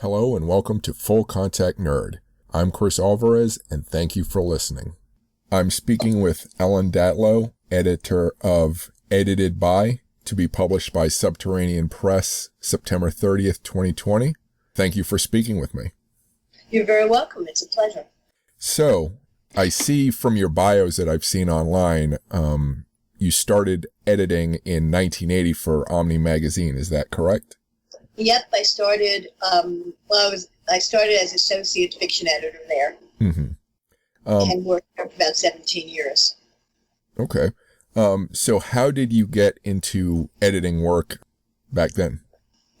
Hello and welcome to Full Contact Nerd. I'm Cris Alvarez and thank you for listening. I'm speaking with Ellen Datlow, editor of Edited By, to be published by Subterranean Press, September 30th, 2020. Thank you for speaking with me. You're very welcome. It's a pleasure. So, I see from your bios that I've seen online, you started editing in 1980 for OMNI magazine. Is that correct? Yep, I started. I started as associate fiction editor there, and worked there for about 17 years. Okay. So how did you get into editing work back then?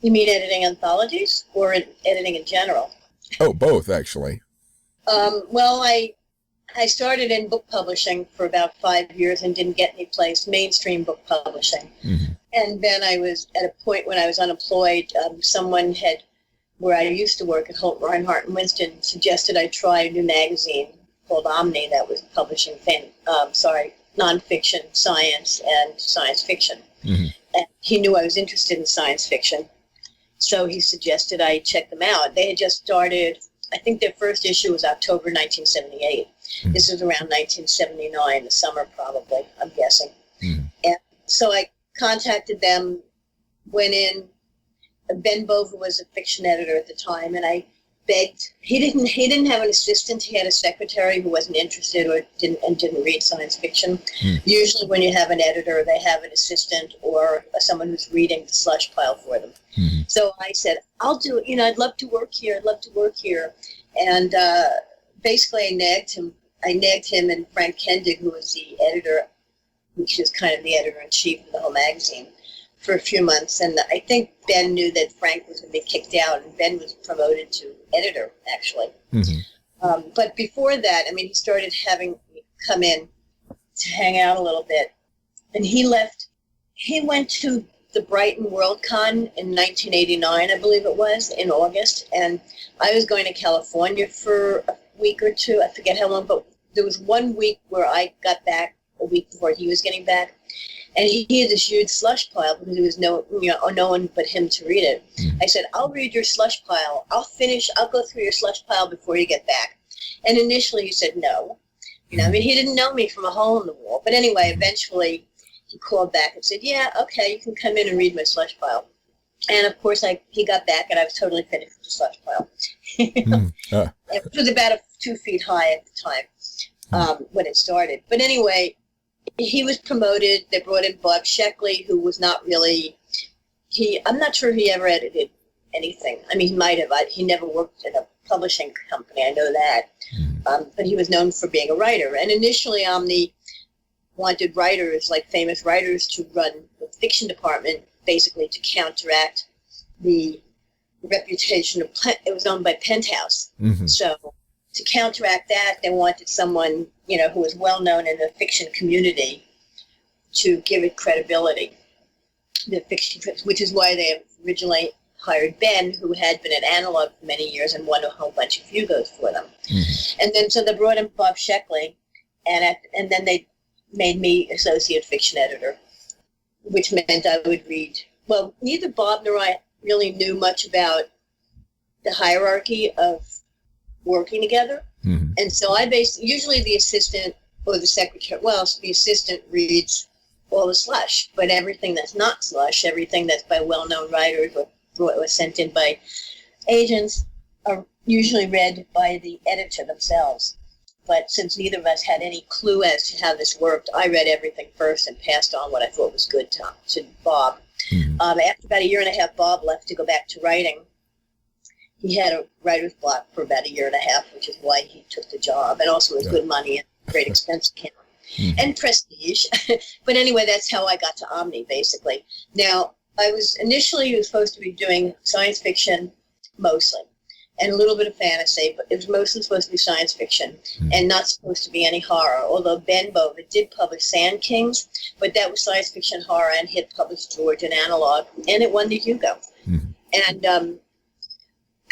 You mean editing anthologies or editing in general? Oh, both actually. Well, I started in book publishing for about 5 years and didn't get any place, mainstream book publishing. And then I was at a point when I was unemployed. Someone where I used to work at Holt, Reinhardt and Winston, suggested I try a new magazine called OMNI that was publishing nonfiction, science, and science fiction. And he knew I was interested in science fiction, so he suggested I check them out. They had just started. I think their first issue was October 1978. This was around 1979, the summer probably, I'm guessing. And so I contacted them, went in. Ben Bova was a fiction editor at the time, and I begged. He didn't have an assistant. He had a secretary who wasn't interested or didn't read science fiction. Usually when you have an editor, they have an assistant or someone who's reading the slush pile for them. So I said, I'll do it. I'd love to work here. And basically I nagged him and Frank Kendig, who was the editor, which is kind of the editor-in-chief of the whole magazine, for a few months. And I think Ben knew that Frank was going to be kicked out, and Ben was promoted to editor, actually. But before that, he started having me come in to hang out a little bit. And he went to the Brighton Worldcon in 1989, I believe it was, in August. And I was going to California for a week or two. I forget how long, but there was 1 week where I got back a week before he was getting back. And he had this huge slush pile because there was no one but him to read it. I said, I'll read your slush pile. I'll go through your slush pile before you get back. And initially he said no. He didn't know me from a hole in the wall. But anyway, eventually he called back and said, yeah, okay, you can come in and read my slush pile. And of course he got back and I was totally finished with the slush pile. It was about 2 feet high at the time when it started. But anyway, he was promoted. They brought in Bob Sheckley, who was not really, I'm not sure he ever edited anything. He might have. He never worked at a publishing company, I know that. But he was known for being a writer. And initially, OMNI wanted writers, like famous writers, to run the fiction department, basically to counteract the reputation of, it was owned by Penthouse. So to counteract that, they wanted someone, who was well known in the fiction community to give it credibility. The fiction, which is why they originally hired Ben, who had been at Analog for many years and won a whole bunch of Hugos for them. And then so they brought in Bob Sheckley, and then they made me associate fiction editor, which meant I would read. Well, neither Bob nor I really knew much about the hierarchy of working together. And so usually the assistant or the secretary, the assistant reads all the slush, but everything that's not slush, everything that's by well-known writers or was sent in by agents, are usually read by the editor themselves. But since neither of us had any clue as to how this worked, I read everything first and passed on what I thought was good to Bob. After about a year and a half, Bob left to go back to writing. He had a writer's block for about a year and a half, which is why he took the job. And also it was good money and great expense account and prestige. But anyway, that's how I got to OMNI, basically. Now, I was supposed to be doing science fiction mostly, and a little bit of fantasy, but it was mostly supposed to be science fiction and not supposed to be any horror, although Ben Bova did publish Sand Kings, but that was science fiction horror, and he had published George in Analog, and it won the Hugo. And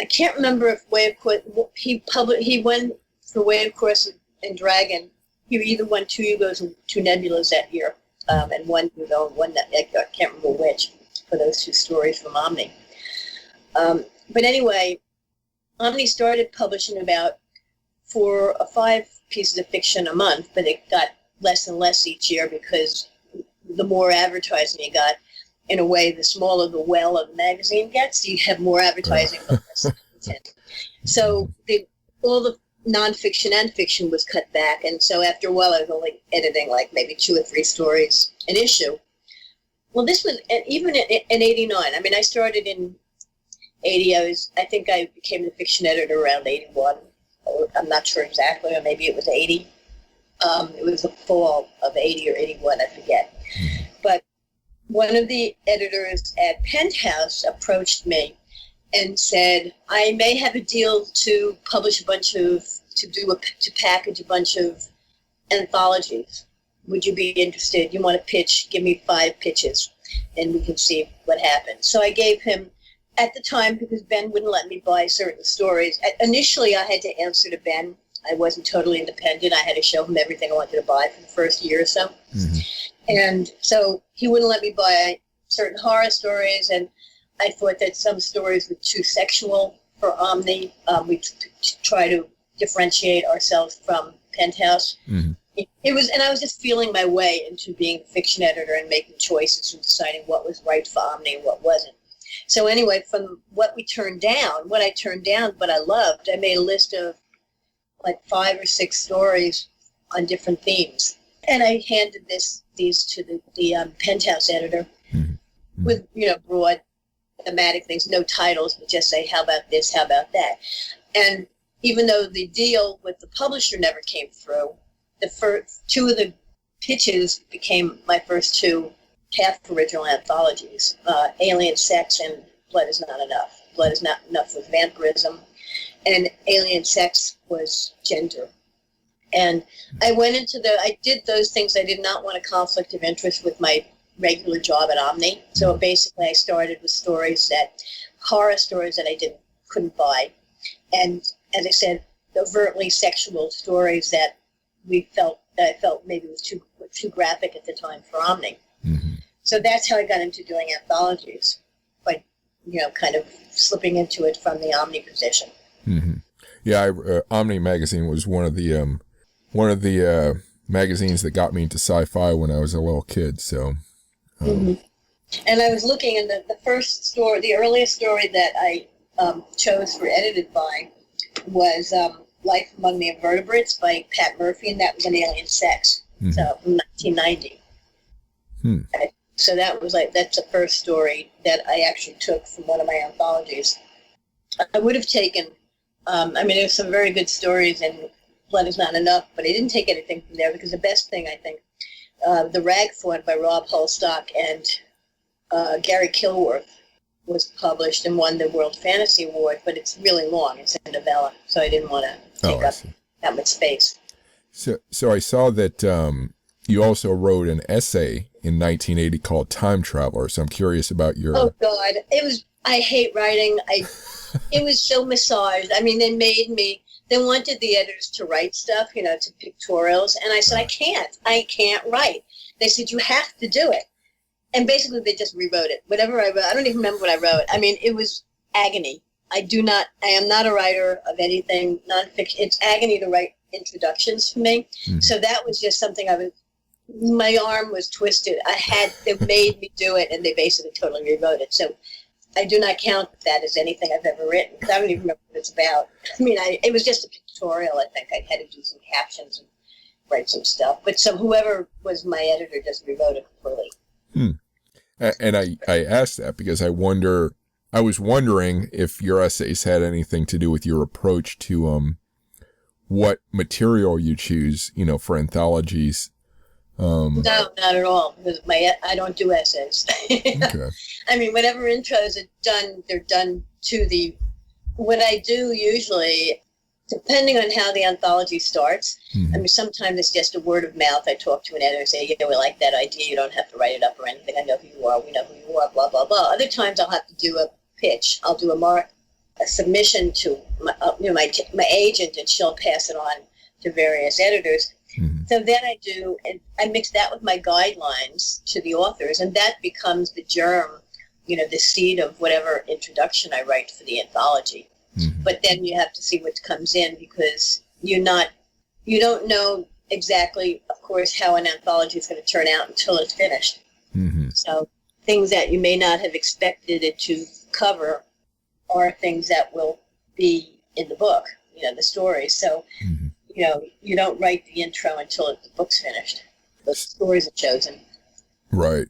I can't remember if Way of Course, he won for Way of Course and Dragon. He either won 2 Hugos and 2 Nebulas that year, and 1 Hugo and 1, I can't remember which, for those 2 stories from OMNI. But anyway, Omni started publishing about 4 or 5 pieces of fiction a month, but it got less and less each year because the more advertising you got, in a way, the smaller the well of the magazine gets. You have more advertising, but less content. So all the nonfiction and fiction was cut back, and so after a while, I was only editing like maybe 2 or 3 stories an issue. Well, this was even in '89. I mean, I started in '80. I think I became the fiction editor around '81. I'm not sure exactly, or maybe it was '80. It was the fall of '80 or '81, I forget. But one of the editors at Penthouse approached me and said, I may have a deal to publish to package a bunch of anthologies. Would you be interested? You want to pitch? Give me 5 pitches and we can see what happens. So I gave him, at the time, because Ben wouldn't let me buy certain stories. Initially, I had to answer to Ben. I wasn't totally independent. I had to show him everything I wanted to buy for the first year or so. Mm-hmm. And so he wouldn't let me buy certain horror stories, and I thought that some stories were too sexual for Omni. We try to differentiate ourselves from Penthouse. Mm-hmm. It was, and I was just feeling my way into being a fiction editor and making choices and deciding what was right for Omni and what wasn't. So anyway, from what I turned down, but I loved, I made a list of like 5 or 6 stories on different themes. And I handed these to the Penthouse editor with, broad thematic things, no titles, but just say, how about this, how about that? And even though the deal with the publisher never came through, the first 2 of the pitches became my first 2 half original anthologies, Alien Sex and Blood is Not Enough. Blood is Not Enough was vampirism, and Alien Sex was gender. And I did those things. I did not want a conflict of interest with my regular job at Omni. So basically I started with horror stories that I couldn't buy. And as I said, overtly sexual stories that I felt maybe was too graphic at the time for Omni. Mm-hmm. So that's how I got into doing anthologies, by kind of slipping into it from the Omni position. Mm-hmm. Yeah, Omni magazine was one of the magazines that got me into sci-fi when I was a little kid. So, mm-hmm. And I was looking, and the earliest story that I chose for edited by was Life Among the Invertebrates by Pat Murphy, and that was an Alien Sex. Mm-hmm. So from 1990. So that's the first story that I actually took from one of my anthologies. I would have taken, there's some very good stories in Blood is Not Enough, but I didn't take anything from there because the best thing, I think, The Rag Fawn by Rob Holstock and Gary Kilworth was published and won the World Fantasy Award, but it's really long. It's a novella, so I didn't want to take up that much space. So I saw that you also wrote an essay in 1980 called Time Traveler, so I'm curious about your... Oh, God. I hate writing. It was so massaged. I mean, they wanted the editors to write stuff, to pictorials, and I said, I can't write. They said, you have to do it. And basically, they just rewrote it. Whatever I wrote, I don't even remember what I wrote. I mean, it was agony. I am not a writer of anything nonfiction. It's agony to write introductions for me. Mm-hmm. So that was just something my arm was twisted. They made me do it, and they basically totally rewrote it. So I do not count that as anything I've ever written, because I don't even remember what it's about. I mean, it was just a pictorial, I think. I had to do some captions and write some stuff. But whoever was my editor just rewrote it completely. And I asked that because I was wondering if your essays had anything to do with your approach to what material you choose, for anthologies. No, not at all. Because I don't do essays. Okay. I mean, whatever intros are done, they're done to what I do usually, depending on how the anthology starts. Mm-hmm. I mean, sometimes it's just a word of mouth. I talk to an editor and say, we like that idea. You don't have to write it up or anything. I know who you are. We know who you are, blah, blah, blah. Other times I'll have to do a pitch. I'll do a submission to my agent, and she'll pass it on to various editors. Mm-hmm. So then I mix that with my guidelines to the authors, and that becomes the germ, the seed of whatever introduction I write for the anthology. But then you have to see what comes in, because you don't know exactly, of course, how an anthology is going to turn out until it's finished. So things that you may not have expected it to cover are things that will be in the book, the stories. So, you don't write the intro until the book's finished. The stories are chosen. Right.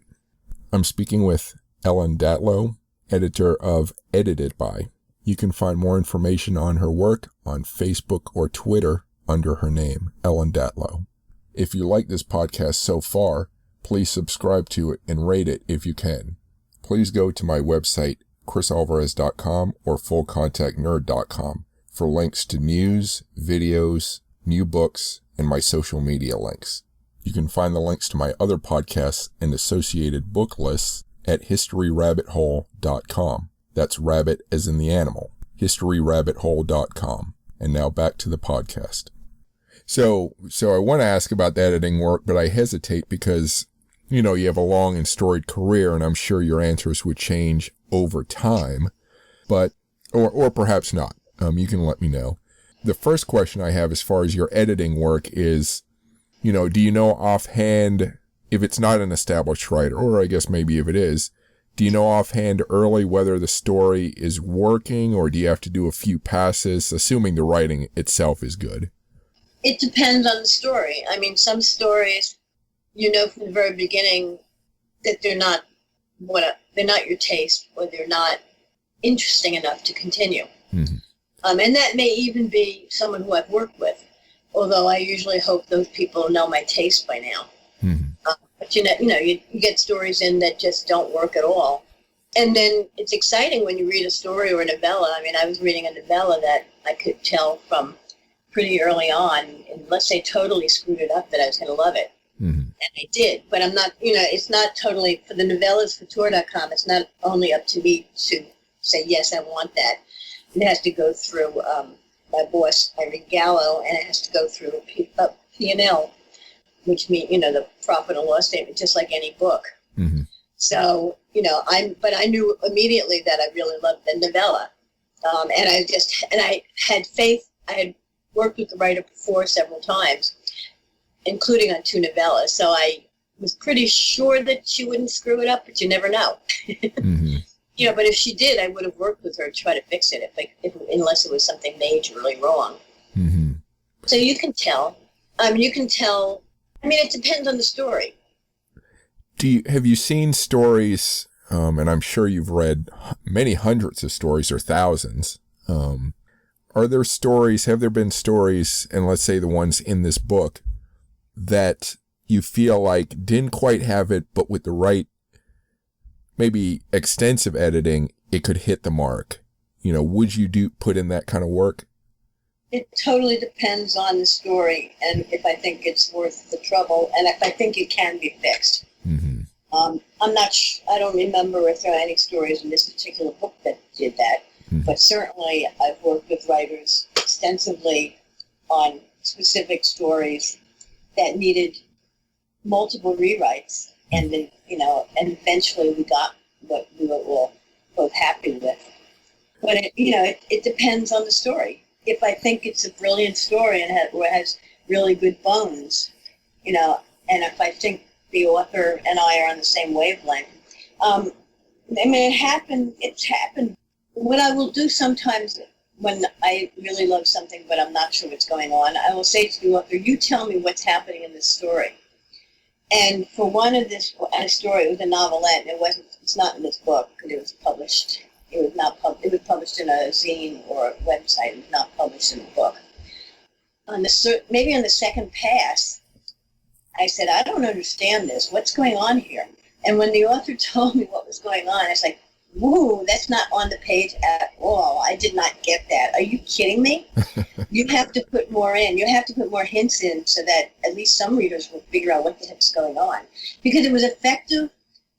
I'm speaking with Ellen Datlow, editor of Edited By. You can find more information on her work on Facebook or Twitter under her name, Ellen Datlow. If you like this podcast so far, please subscribe to it and rate it if you can. Please go to my website, crisalvarez.com or fullcontactnerd.com for links to news, videos, new books, and my social media links. You can find the links to my other podcasts and associated book lists at historyrabbithole.com. That's rabbit as in the animal, historyrabbithole.com. And now back to the podcast. So I want to ask about the editing work, but I hesitate because, you have a long and storied career, and I'm sure your answers would change over time, but, or perhaps not. You can let me know. The first question I have as far as your editing work is, do you know offhand, if it's not an established writer, or I guess maybe if it is, do you know offhand early whether the story is working, or do you have to do a few passes, assuming the writing itself is good? It depends on the story. I mean, some stories, from the very beginning that they're not your taste, or they're not interesting enough to continue. And that may even be someone who I've worked with, although I usually hope those people know my taste by now. But you get stories in that just don't work at all. And then it's exciting when you read a story or a novella. I mean, I was reading a novella that I could tell from pretty early on, unless they totally screwed it up, that I was going to love it. And I did. But I'm not, it's not totally, for the novellas for Tor.com, it's not only up to me to say, yes, I want that. It has to go through my boss, Irene Gallo, and it has to go through P&L, which means, the profit and loss statement, just like any book. So, but I knew immediately that I really loved the novella. And I had faith. I had worked with the writer before several times, including on 2 novellas. So I was pretty sure that she wouldn't screw it up, but you never know. But if she did, I would have worked with her to try to fix it, unless it was something majorly wrong. So you can tell. It depends on the story. Have you seen stories, and I'm sure you've read many hundreds of stories or thousands. Have there been stories, and let's say the ones in this book, that you feel like didn't quite have it, but with the right, maybe extensive editing, it could hit the mark? Would you put in that kind of work? It totally depends on the story, and if I think it's worth the trouble, and if I think it can be fixed. I don't remember if there are any stories in this particular book that did that, but certainly I've worked with writers extensively on specific stories that needed multiple rewrites, and then, and eventually we got what we were all both happy with. But it depends on the story. If I think it's a brilliant story and has really good bones, and if I think the author and I are on the same wavelength, it's happened. What I will do sometimes when I really love something but I'm not sure what's going on, I will say to the author, you tell me what's happening in this story. And for one of this story, it was a novelette, and it's not in this book because it was published. It was published in a zine or a website. It was not published in a book. Maybe on the second pass, I said, I don't understand this. What's going on here? And when the author told me what was going on, I was like, whoa, that's not on the page at all. I did not get that. Are you kidding me? You have to put more in. You have to put more hints in so that at least some readers will figure out what the heck's going on. Because it was effective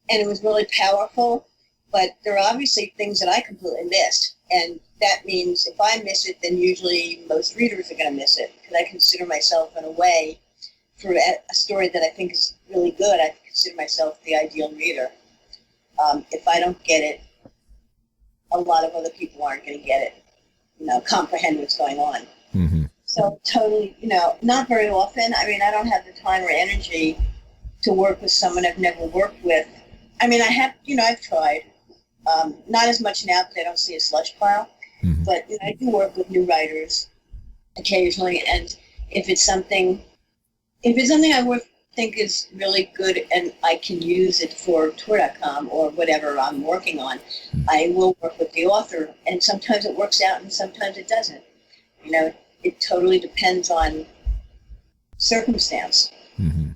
and it was really powerful, but there are obviously things that I completely missed. And that means if I miss it, then usually most readers are going to miss it. Because I consider myself, in a way, for a story that I think is really good, I consider myself the ideal reader. If I don't get it, a lot of other people aren't going to get it. comprehend what's going on. Mm-hmm. So totally, not very often. I mean, I don't have the time or energy to work with someone I've never worked with. I mean, I have, I've tried. Not as much now because I don't see a slush pile. Mm-hmm. But I do work with new writers occasionally, and if it's something I think is really good and I can use it for tour.com or whatever I'm working on, I will work with the author, and sometimes it works out and sometimes it doesn't. It totally depends on circumstance. Mm-hmm.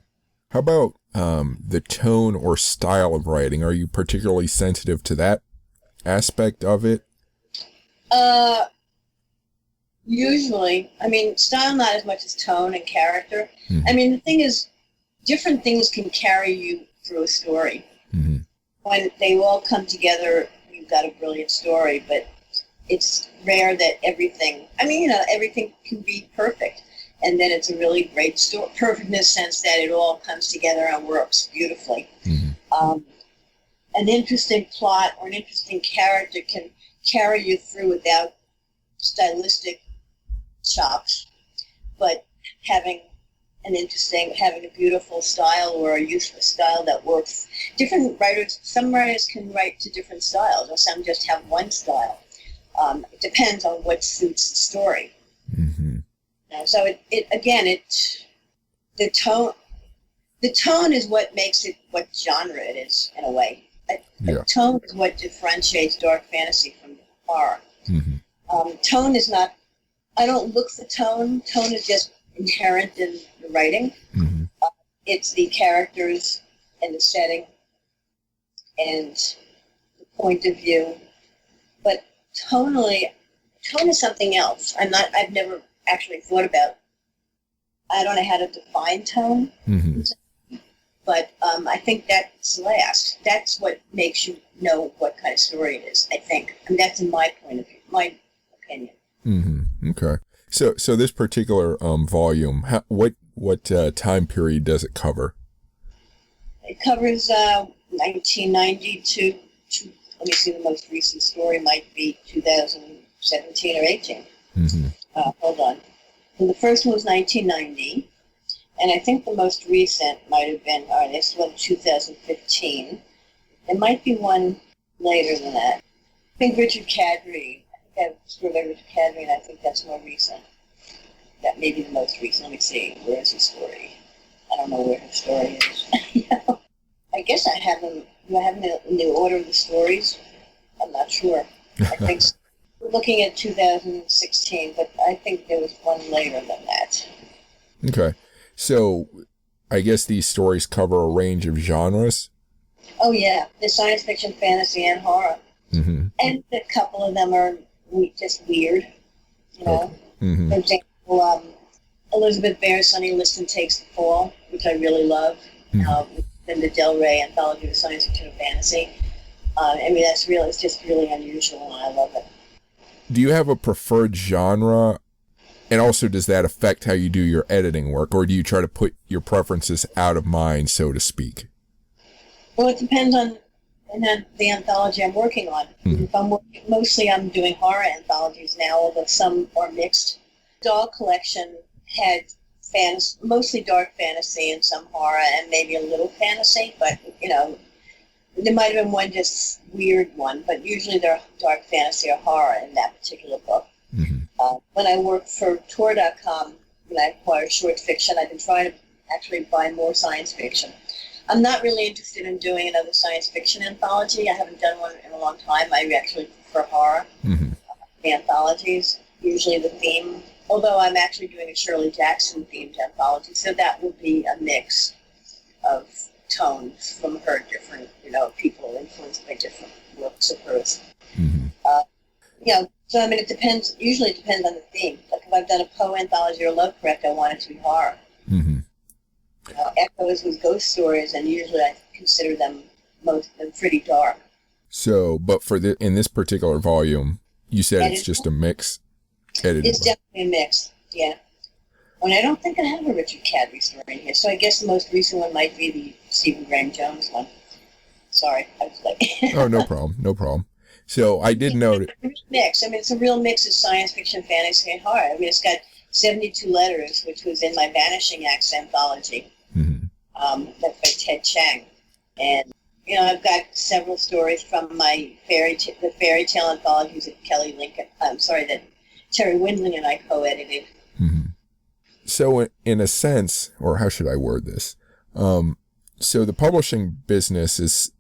How about the tone or style of writing? Are you particularly sensitive to that aspect of it? Usually. I mean, style not as much as tone and character. Mm-hmm. I mean, the thing is, different things can carry you through a story. Mm-hmm. When they all come together, you've got a brilliant story, but it's rare that everything can be perfect. And then it's a really great story, perfect in the sense that it all comes together and works beautifully. Mm-hmm. An interesting plot or an interesting character can carry you through without stylistic chops, but having a beautiful style or a useful style that works. Some writers can write to different styles, or some just have one style. It depends on what suits the story. Mm-hmm. So the tone is what makes it what genre it is, in a way. The tone is what differentiates dark fantasy from horror. Mm-hmm. Tone is not, I don't look for tone. Tone is just inherent in the writing. Mm-hmm. It's the characters and the setting and the point of view. But tone is something else. I've never actually thought about, I don't know how to define tone. Mm-hmm. But I think that's last. That's what makes you know what kind of story it is, I think. And that's in my point of view, my opinion. Mm-hmm. Okay. So this particular volume, what time period does it cover? It covers 1990 to, let me see, the most recent story might be 2017 or 18. Mm-hmm. Hold on. And the first one was 1990. And I think the most recent might have been, this one, 2015. There might be one later than that. I think Richard Cadre. I think that's Richard Cadre, and I think that's more recent. That may be the most recent. Let me see. Where is his story? I don't know where his story is. I guess I have them. Do I have them in the order of the stories? I'm not sure. I think so. We're looking at 2016, but I think there was one later than that. Okay. So, I guess these stories cover a range of genres? Oh, yeah. There's science fiction, fantasy, and horror. Mm-hmm. And a couple of them are just weird, Okay. Mm-hmm. For example, Elizabeth Bear's Sonny Liston Takes the Fall, which I really love. Mm-hmm. Then the Del Rey Anthology of Science Fiction and Fantasy. It's just really unusual, and I love it. Do you have a preferred genre? And also, does that affect how you do your editing work, or do you try to put your preferences out of mind, so to speak? Well, it depends on the anthology I'm working on. Mm-hmm. I'm doing horror anthologies now, although some are mixed. Dog Collection had mostly dark fantasy and some horror and maybe a little fantasy, but, there might have been one just weird one, but usually they're dark fantasy or horror in that particular book. Mm-hmm. When I work for tour.com, when I acquire short fiction, I've been trying to actually buy more science fiction. I'm not really interested in doing another science fiction anthology. I haven't done one in a long time. I actually prefer horror. Mm-hmm. The anthologies, usually the theme, although I'm actually doing a Shirley Jackson themed anthology, so that will be a mix of tones from her different, people influenced by different works of hers. Mm-hmm. So it usually depends on the theme. Like if I've done a Poe anthology or Lovecraft, I want it to be horror. Mm-hmm. Echoes with ghost stories, and usually I consider them pretty dark. So, but in this particular volume, you said it's just a mix? It's definitely a mix, yeah. And I don't think I have a Richard Cadre story in here, so I guess the most recent one might be the Stephen Graham Jones one. Sorry, I was like... Oh, no problem. So I did note mix. I mean, it's a real mix of science fiction, fantasy, and horror. I mean, it's got 72 letters, which was in my Vanishing Acts anthology. That's by Ted Chiang. And, you know, I've got several stories from my the fairy tale anthologies that that Terry Windling and I co-edited. So in a sense, or how should I word this? So the publishing business is,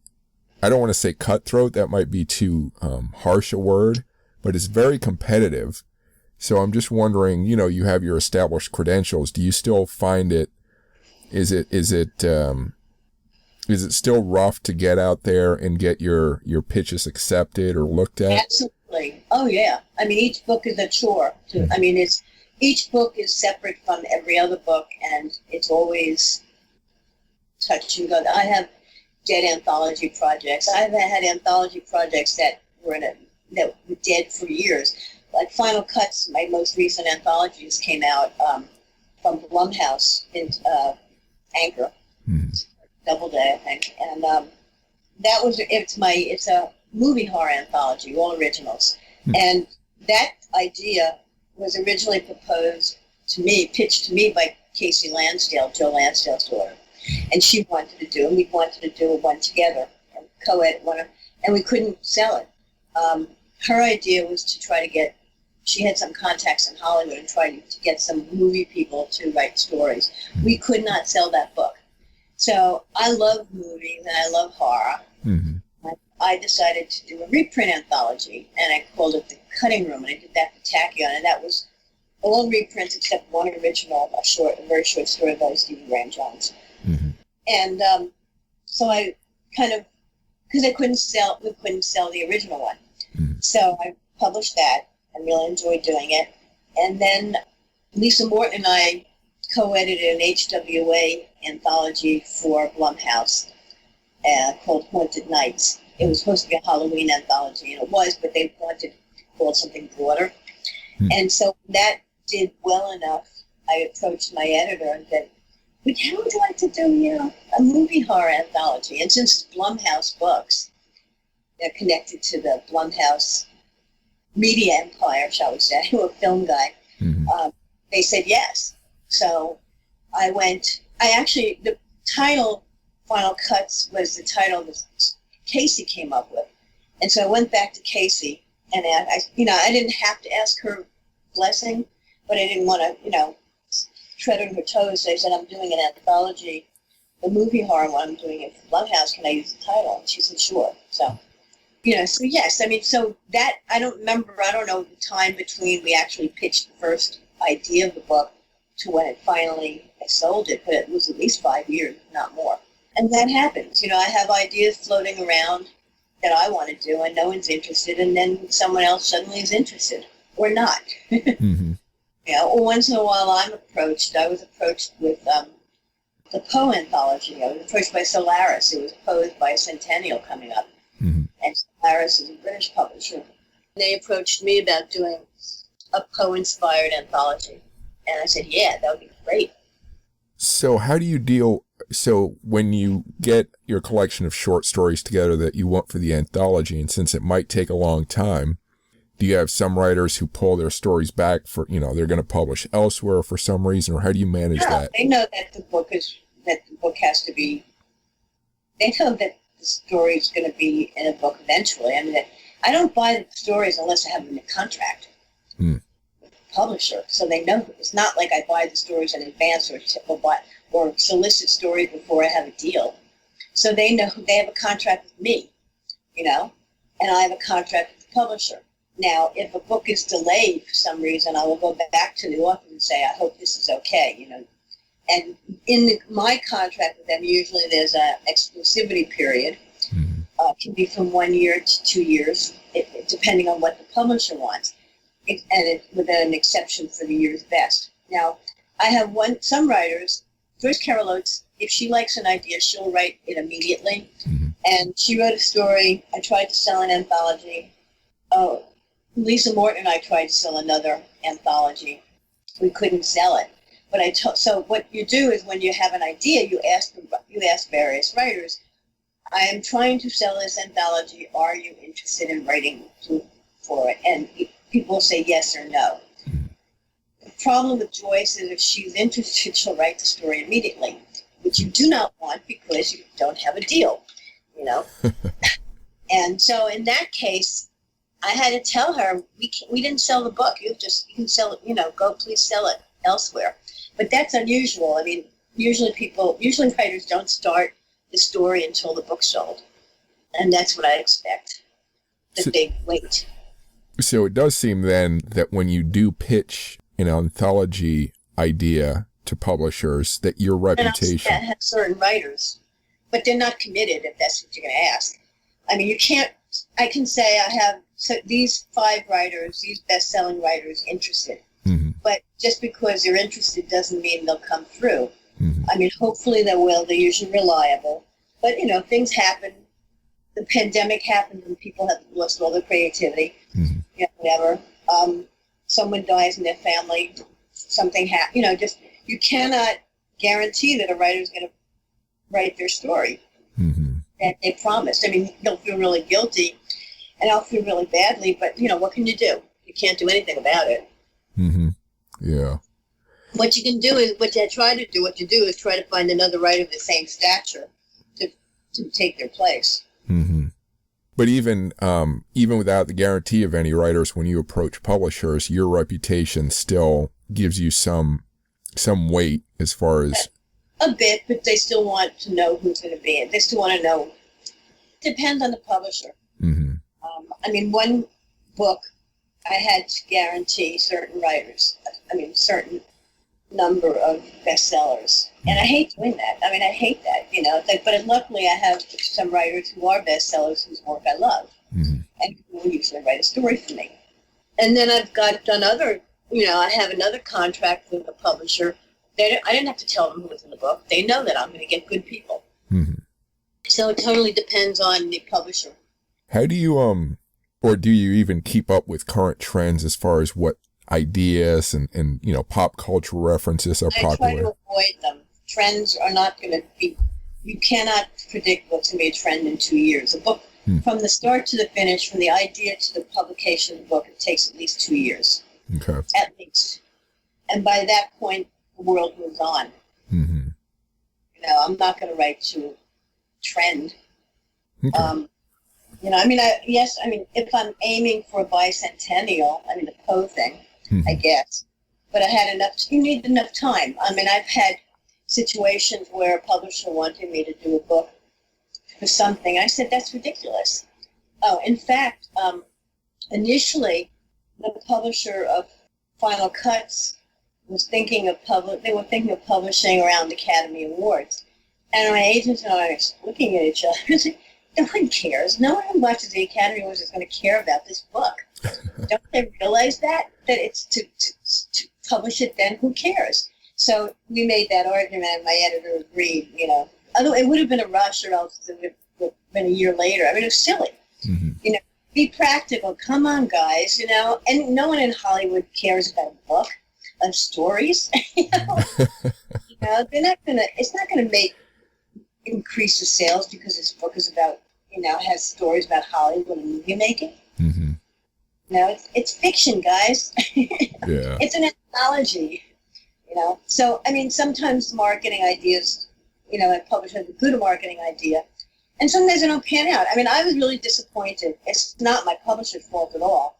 I don't want to say cutthroat, that might be too harsh a word, but it's very competitive. So I'm just wondering, you know, you have your established credentials. Do you still find it, is it still rough to get out there and get your pitches accepted or looked at? Absolutely. Oh yeah. I mean, each book is a chore. I mean, each book is separate from every other book, and it's always touch and go. I have dead anthology projects. I've had anthology projects that were dead for years. Like Final Cuts, my most recent anthologies came out from Blumhouse in Anchor, Doubleday, I think, and it's a movie horror anthology, all originals, and that idea was originally pitched to me by Casey Lansdale, Joe Lansdale's daughter, and she wanted to do, and we wanted to do one together and co-edit one, and we couldn't sell it. Her idea was to try to get. She had some contacts in Hollywood and tried to get some movie people to write stories. We could not sell that book. So I love movies and I love horror. I decided to do a reprint anthology, and I called it The Cutting Room, and I did that for Tachyon, and that was all reprints except one original, a very short story by Stephen Graham Jones. And so I kind of, because we couldn't sell the original one. So I published that and really enjoyed doing it. And then Lisa Morton and I co-edited an HWA anthology for Blumhouse called Haunted Nights. It was supposed to be a Halloween anthology, and it was, but they wanted to call it something broader. And so that did well enough. I approached my editor and said, "Would you like to do, a movie horror anthology?" And since it's Blumhouse Books, they're connected to the Blumhouse media empire, shall we say, a film guy, they said yes. So the title, Final Cuts, was the title that Casey came up with. And so I went back to Casey, and I didn't have to ask her blessing, but I didn't want to, tread on her toes. So I said, "I'm doing an anthology, the movie horror one, I'm doing it for Blumhouse. Can I use the title?" And she said, "Sure." So, so yes, I mean, so that, I don't know the time between we actually pitched the first idea of the book to when I sold it, but it was at least 5 years, if not more. And that happens. I have ideas floating around that I want to do, and no one's interested, and then someone else suddenly is interested, or not. Or once in a while I'm approached. I was approached with the Poe anthology. I was approached by Solaris. It was posed by Centennial coming up. And Alvarez is a British publisher. They approached me about doing a Poe-inspired anthology. And I said, yeah, that would be great. So how do you deal, when you get your collection of short stories together that you want for the anthology, and since it might take a long time, do you have some writers who pull their stories back for, they're going to publish elsewhere for some reason, or how do you manage that? They know that the book has to be, they know that the story is going to be in a book eventually. I mean, I don't buy the stories unless I have them in a contract with the publisher, so they know. It's not like I buy the stories in advance or solicit stories before I have a deal. So they know they have a contract with me, and I have a contract with the publisher. Now, if a book is delayed for some reason, I will go back to the author and say, "I hope this is okay," And in my contract with them, usually there's an exclusivity period. It can be from 1 year to 2 years, depending on what the publisher wants, with an exception for the year's best. Now, I have some writers, Joyce Carol Oates, if she likes an idea, she'll write it immediately. And she wrote a story. I tried to sell an anthology. Lisa Morton and I tried to sell another anthology. We couldn't sell it. But so what you do is when you have an idea, you ask various writers, I am trying to sell this anthology. Are you interested in writing for it? And people say yes or no. The problem with Joyce is if she's interested, she'll write the story immediately, which you do not want because you don't have a deal, you know. And so in that case, I had to tell her, we didn't sell the book. You can sell it, you know, please sell it elsewhere. But that's unusual. I mean, usually writers don't start the story until the book's sold. And that's what I expect, that they wait. So it does seem then that when you do pitch an anthology idea to publishers, that your reputation... And I have certain writers, but they're not committed if that's what you're going to ask. I mean, I can say I have these 5 writers, these best-selling writers interested. Mm-hmm. But just because they're interested doesn't mean they'll come through. Mm-hmm. I mean, hopefully they will. They're usually reliable. But, you know, things happen. The pandemic happened and people have lost all their creativity. Mm-hmm. You know, whatever. Someone dies in their family. Something happens. You know, just you cannot guarantee that a writer's going to write their story that they promised. I mean, they'll feel really guilty and I'll feel really badly. But, you know, what can you do? You can't do anything about it. Mm-hmm. Yeah. What you can do is, what you do is try to find another writer of the same stature to take their place. Mm-hmm. But even without the guarantee of any writers, when you approach publishers, your reputation still gives you some weight as far as... A bit, but they still want to know who's going to be in. They still want to know. Depends on the publisher. Mm-hmm. I mean, one book, I had to guarantee certain writers. I mean, certain number of bestsellers. And I hate doing that. I mean, I hate that, you know. But luckily, I have some writers who are bestsellers whose work I love. Mm-hmm. And who will usually write a story for me. And then I've done other, you know, I have another contract with a publisher. I didn't have to tell them who was in the book. They know that I'm going to get good people. Mm-hmm. So it totally depends on the publisher. How do you, or do you even keep up with current trends as far as what ideas and you know, pop culture references are popular? I try to avoid them. Trends are not going to be, you cannot predict what's going to be a trend in 2 years. A book, from the start to the finish, from the idea to the publication of the book, it takes at least 2 years. Okay. At least. And by that point, the world moves on. Mm-hmm. You know, I'm not going to write to trend. Okay. You know, I mean, if I'm aiming for a bicentennial, I mean, the Poe thing, I guess. But I had you need enough time. I mean, I've had situations where a publisher wanted me to do a book for something. I said, that's ridiculous. Oh, in fact, initially, the publisher of Final Cuts was thinking of publishing around Academy Awards. And my agents and I were looking at each other. No one cares. No one who watches the Academy Awards is going to care about this book. Don't they realize that it's to publish it then? Who cares? So we made that argument, and my editor agreed, you know. Although it would have been a rush, or else it would have been a year later. I mean, it was silly. Mm-hmm. You know, be practical. Come on, guys, you know. And no one in Hollywood cares about a book of stories. You know, they're not going to, it's not going to increase the sales because this book is about, you know, has stories about Hollywood and movie making. Mm-hmm. You know, it's fiction, guys. Yeah. It's an anthology, you know. So, I mean, sometimes marketing ideas, you know, a publisher has a good marketing idea, and sometimes they don't pan out. I mean, I was really disappointed. It's not my publisher's fault at all,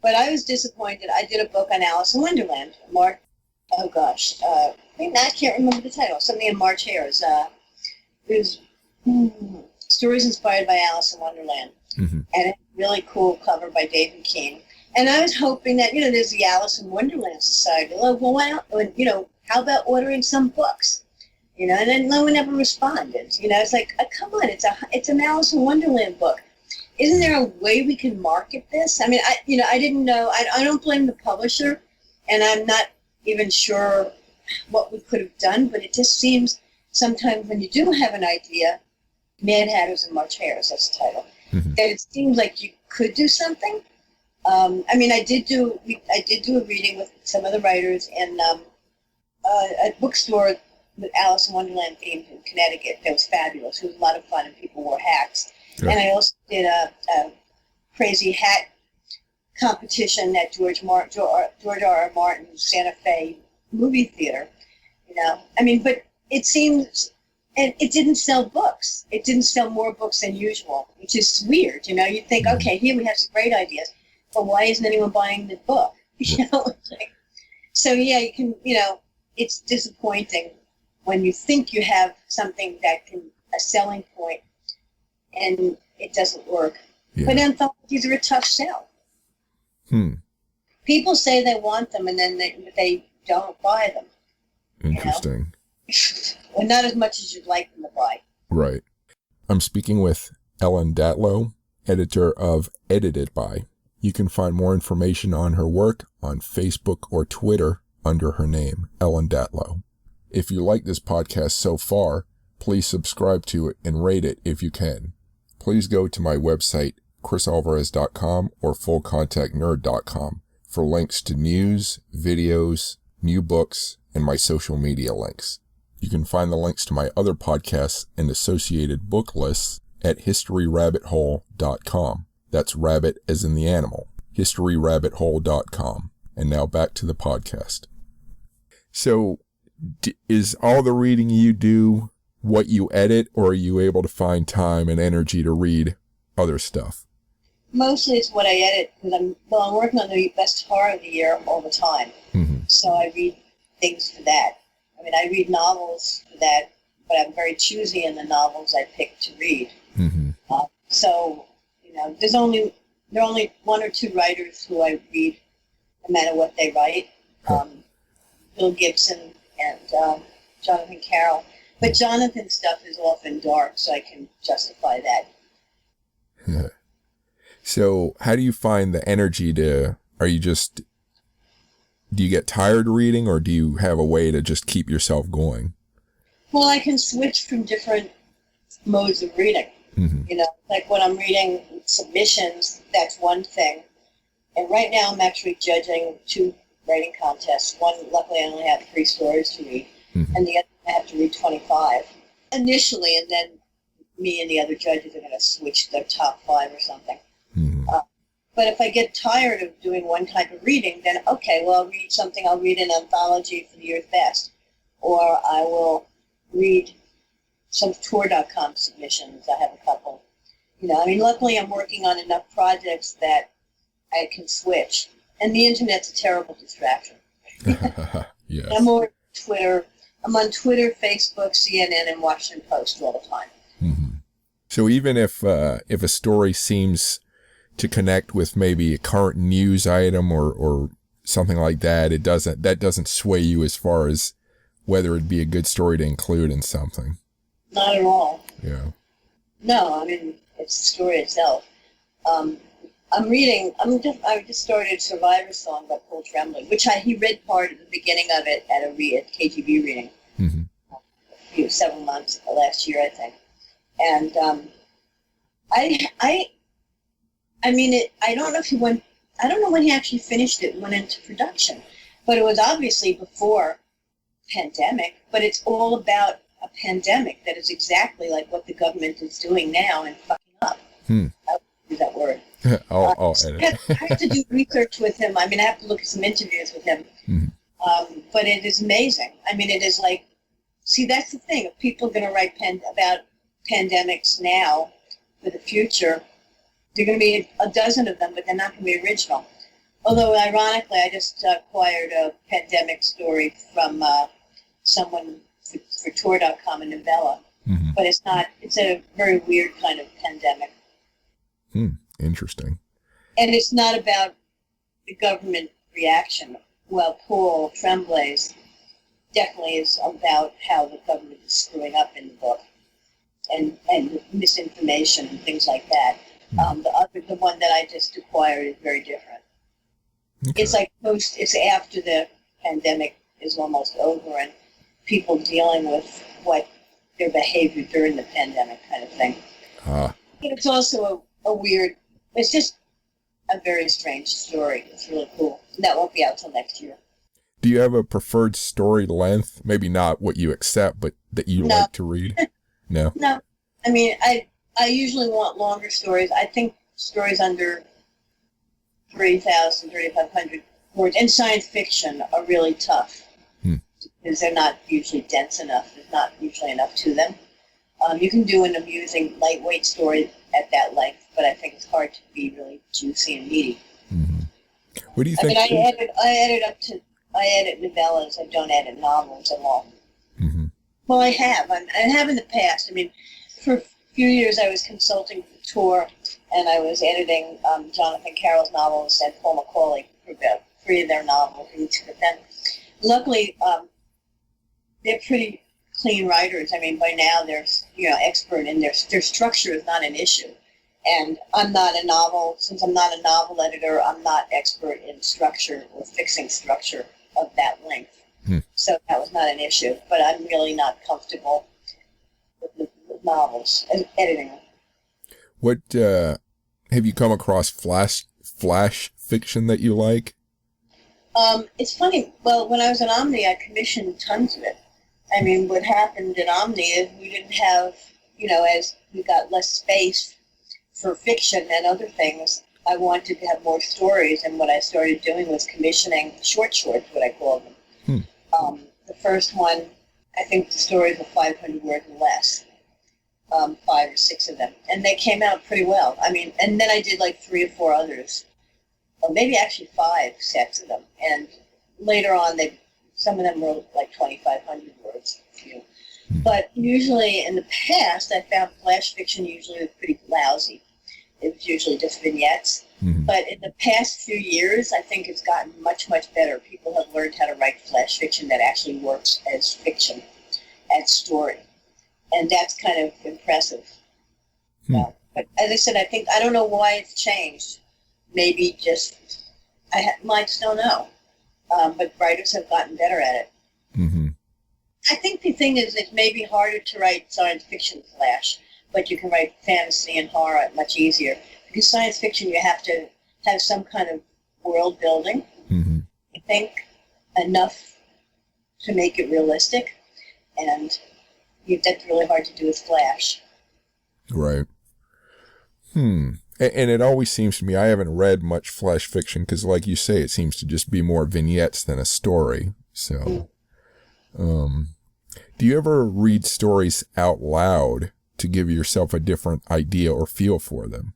but I was disappointed. I did a book on Alice in Wonderland. I can't remember the title. Something in March Hares. It was stories inspired by Alice in Wonderland. Mm-hmm. And a really cool cover by David Keane. And I was hoping that, you know, there's the Alice in Wonderland Society. Well, you know, how about ordering some books? You know, and then no one ever responded. You know, it's like, come on, it's an Alice in Wonderland book. Isn't there a way we can market this? I mean, I didn't know. I don't blame the publisher, and I'm not even sure what we could have done, but it just seems sometimes when you do have an idea, Mad Hatters and March Hares, that's the title, that it seems like you could do something. I mean, I did do a reading with some of the writers in a bookstore with Alice in Wonderland themed in Connecticut that was fabulous. It was a lot of fun, and people wore hats. Yeah. And I also did a crazy hat competition at George R.R. Martin's Santa Fe movie theater. I mean, but it seems, and it didn't sell books. It didn't sell more books than usual, which is weird. You think, okay, here we have some great ideas, but why isn't anyone buying the book? So yeah, you can, it's disappointing when you think you have something that can, a selling point, and it doesn't work. Yeah. But anthologies are a tough sell. People say they want them, and then they don't buy them. Interesting. Well, not as much as you'd like them to buy. Right. I'm speaking with Ellen Datlow, editor of Edited By. You can find more information on her work on Facebook or Twitter under her name, Ellen Datlow. If you like this podcast so far, please subscribe to it and rate it if you can. Please go to my website, crisalvarez.com or fullcontactnerd.com for links to news, videos, new books, and my social media links. You can find the links to my other podcasts and associated book lists at historyrabbithole.com. That's rabbit as in the animal. historyrabbithole.com. And now back to the podcast. So, is all the reading you do what you edit, or are you able to find time and energy to read other stuff? Mostly it's what I edit, because I'm working on the best horror of the year all the time. So I read things for that. I mean, I read novels for that, but I'm very choosy in the novels I pick to read. So, there are only one or two writers who I read no matter what they write. Bill Gibson and Jonathan Carroll. But Jonathan's stuff is often dark, so I can justify that. So how do you find the energy do you get tired reading, or do you have a way to just keep yourself going? Well, I can switch from different modes of reading. Like when I'm reading submissions, that's one thing. And right now I'm actually judging 2 writing contests. One, luckily I only have 3 stories to read, and the other I have to read 25 initially, and then me and the other judges are going to switch their top 5 or something. But if I get tired of doing one type of reading, then okay, well, I'll read something. I'll read an anthology for the year's best, or I will read some tour.com submissions. I have a couple. Luckily I'm working on enough projects that I can switch. And the internet's a terrible distraction. Yes. I'm on Twitter. I'm on Twitter, Facebook, CNN, and Washington Post all the time. So even if a story seems to connect with maybe a current news item or something like that, that doesn't sway you as far as whether it'd be a good story to include in something. Not at all. Yeah. No, I mean, it's the story itself. I just started Survivor Song by Paul Tremblay, which he read part of the beginning of it at a KGB reading several months last year, I think. And I don't know when he actually finished it and went into production, but it was obviously before pandemic, but it's all about a pandemic that is exactly like what the government is doing now and fucking up. I'll use that word. I'll edit. I have to do research with him. I have to look at some interviews with him. But it is amazing. It is like, see, that's the thing. If people are going to write about pandemics now for the future, there are going to be a dozen of them, but they're not going to be original. Although, ironically, I just acquired a pandemic story from someone for tour.com, a novella. But it's a very weird kind of pandemic. Interesting. And it's not about the government reaction. Well, Paul Tremblay's definitely is about how the government is screwing up in the book and misinformation and things like that. The one that I just acquired is very different. Okay. It's like it's after the pandemic is almost over and people dealing with what their behavior during the pandemic kind of thing. It's also it's just a very strange story. It's really cool. And that won't be out till next year. Do you have a preferred story length? Maybe not what you accept, but that you like to read? No? No. I mean, I usually want longer stories. I think stories under 3,000, 3,500 words in science fiction are really tough because they're not usually dense enough. There's not usually enough to them. You can do an amusing, lightweight story at that length, but I think it's hard to be really juicy and meaty. Mm-hmm. What do you think? I mean, I edit novellas. I don't edit novels at all. Mm-hmm. Well, I have. I have in the past. I mean, for a few years I was consulting for Tor, and I was editing Jonathan Carroll's novels and Paul Macaulay for about 3 of their novels. But then, luckily, they're pretty clean writers. I mean, by now they're expert in their structure is not an issue. And I'm not a novel editor, I'm not expert in structure or fixing structure of that length. So that was not an issue. But I'm really not comfortable with novels and editing them. What have you come across flash fiction that you like? It's funny. Well, when I was at OMNI, I commissioned tons of it. I mean, what happened at OMNI is we didn't have, as we got less space for fiction and other things, I wanted to have more stories, and what I started doing was commissioning shorts, what I call them. The first one, I think the stories were 500 words or less, 5 or 6 of them, and they came out pretty well. I mean, and then I did like 3 or 4 others, or maybe actually 5 sets of them, and later on, some of them were like 2,500 words. But usually in the past, I found flash fiction usually was pretty lousy. It was usually just vignettes. But in the past few years, I think it's gotten much, much better. People have learned how to write flash fiction that actually works as fiction, as story. And that's kind of impressive. But as I said, I don't know why it's changed. Maybe just, I just don't know. But writers have gotten better at it. I think the thing is it may be harder to write science fiction flash, but you can write fantasy and horror much easier. Because science fiction, you have to have some kind of world building, I think, enough to make it realistic. And that's really hard to do with flash. Right. And it always seems to me, I haven't read much flash fiction because, like you say, it seems to just be more vignettes than a story. So, do you ever read stories out loud to give yourself a different idea or feel for them?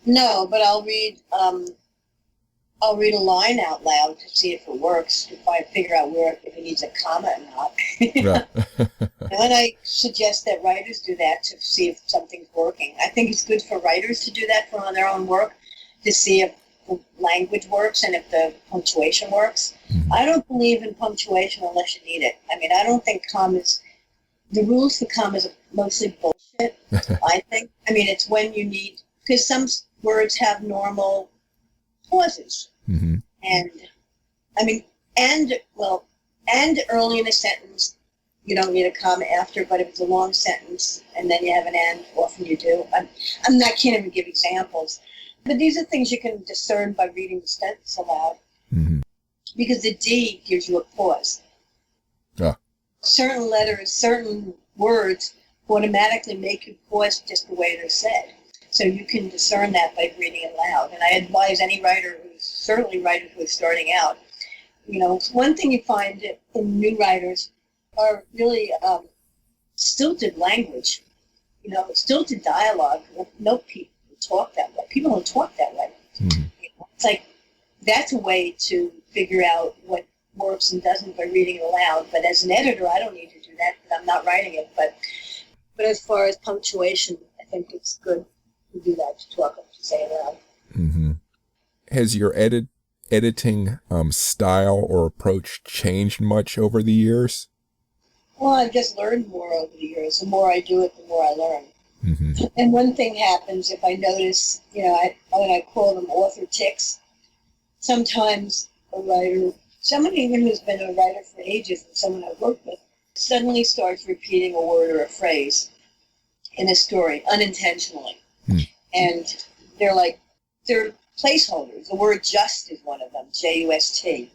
No, but I'll read a line out loud to see if it works, to figure out if it needs a comma or not. And then I suggest that writers do that to see if something's working. I think it's good for writers to do that on their own work, to see if the language works and if the punctuation works. I don't believe in punctuation unless you need it. I mean, I don't think the rules for commas are mostly bullshit, I think. I mean, it's when you need, because some words have normal pauses. And, I mean, and early in a sentence, you don't need a comma after, but if it's a long sentence and then you have an and, often you do. I can't even give examples. But these are things you can discern by reading the sentence aloud. Because the D gives you a pause. Certain letters, certain words automatically make you pause just the way they're said. So you can discern that by reading it loud. And I advise any writer, certainly writers who are starting out, one thing you find in new writers are really stilted language, stilted dialogue. No people talk that way. People don't talk that way. It's like, that's a way to figure out what works and doesn't by reading it aloud. But as an editor, I don't need to do that because I'm not writing it. But as far as punctuation, I think it's good to do that, to say it aloud. Has your editing style or approach changed much over the years? Well, I've just learned more over the years. The more I do it, the more I learn. And one thing happens if I notice, when I call them author tics, sometimes a writer, someone even who's been a writer for ages and someone I've worked with, suddenly starts repeating a word or a phrase in a story unintentionally. And they're placeholders. The word just is one of them, J-U-S-T.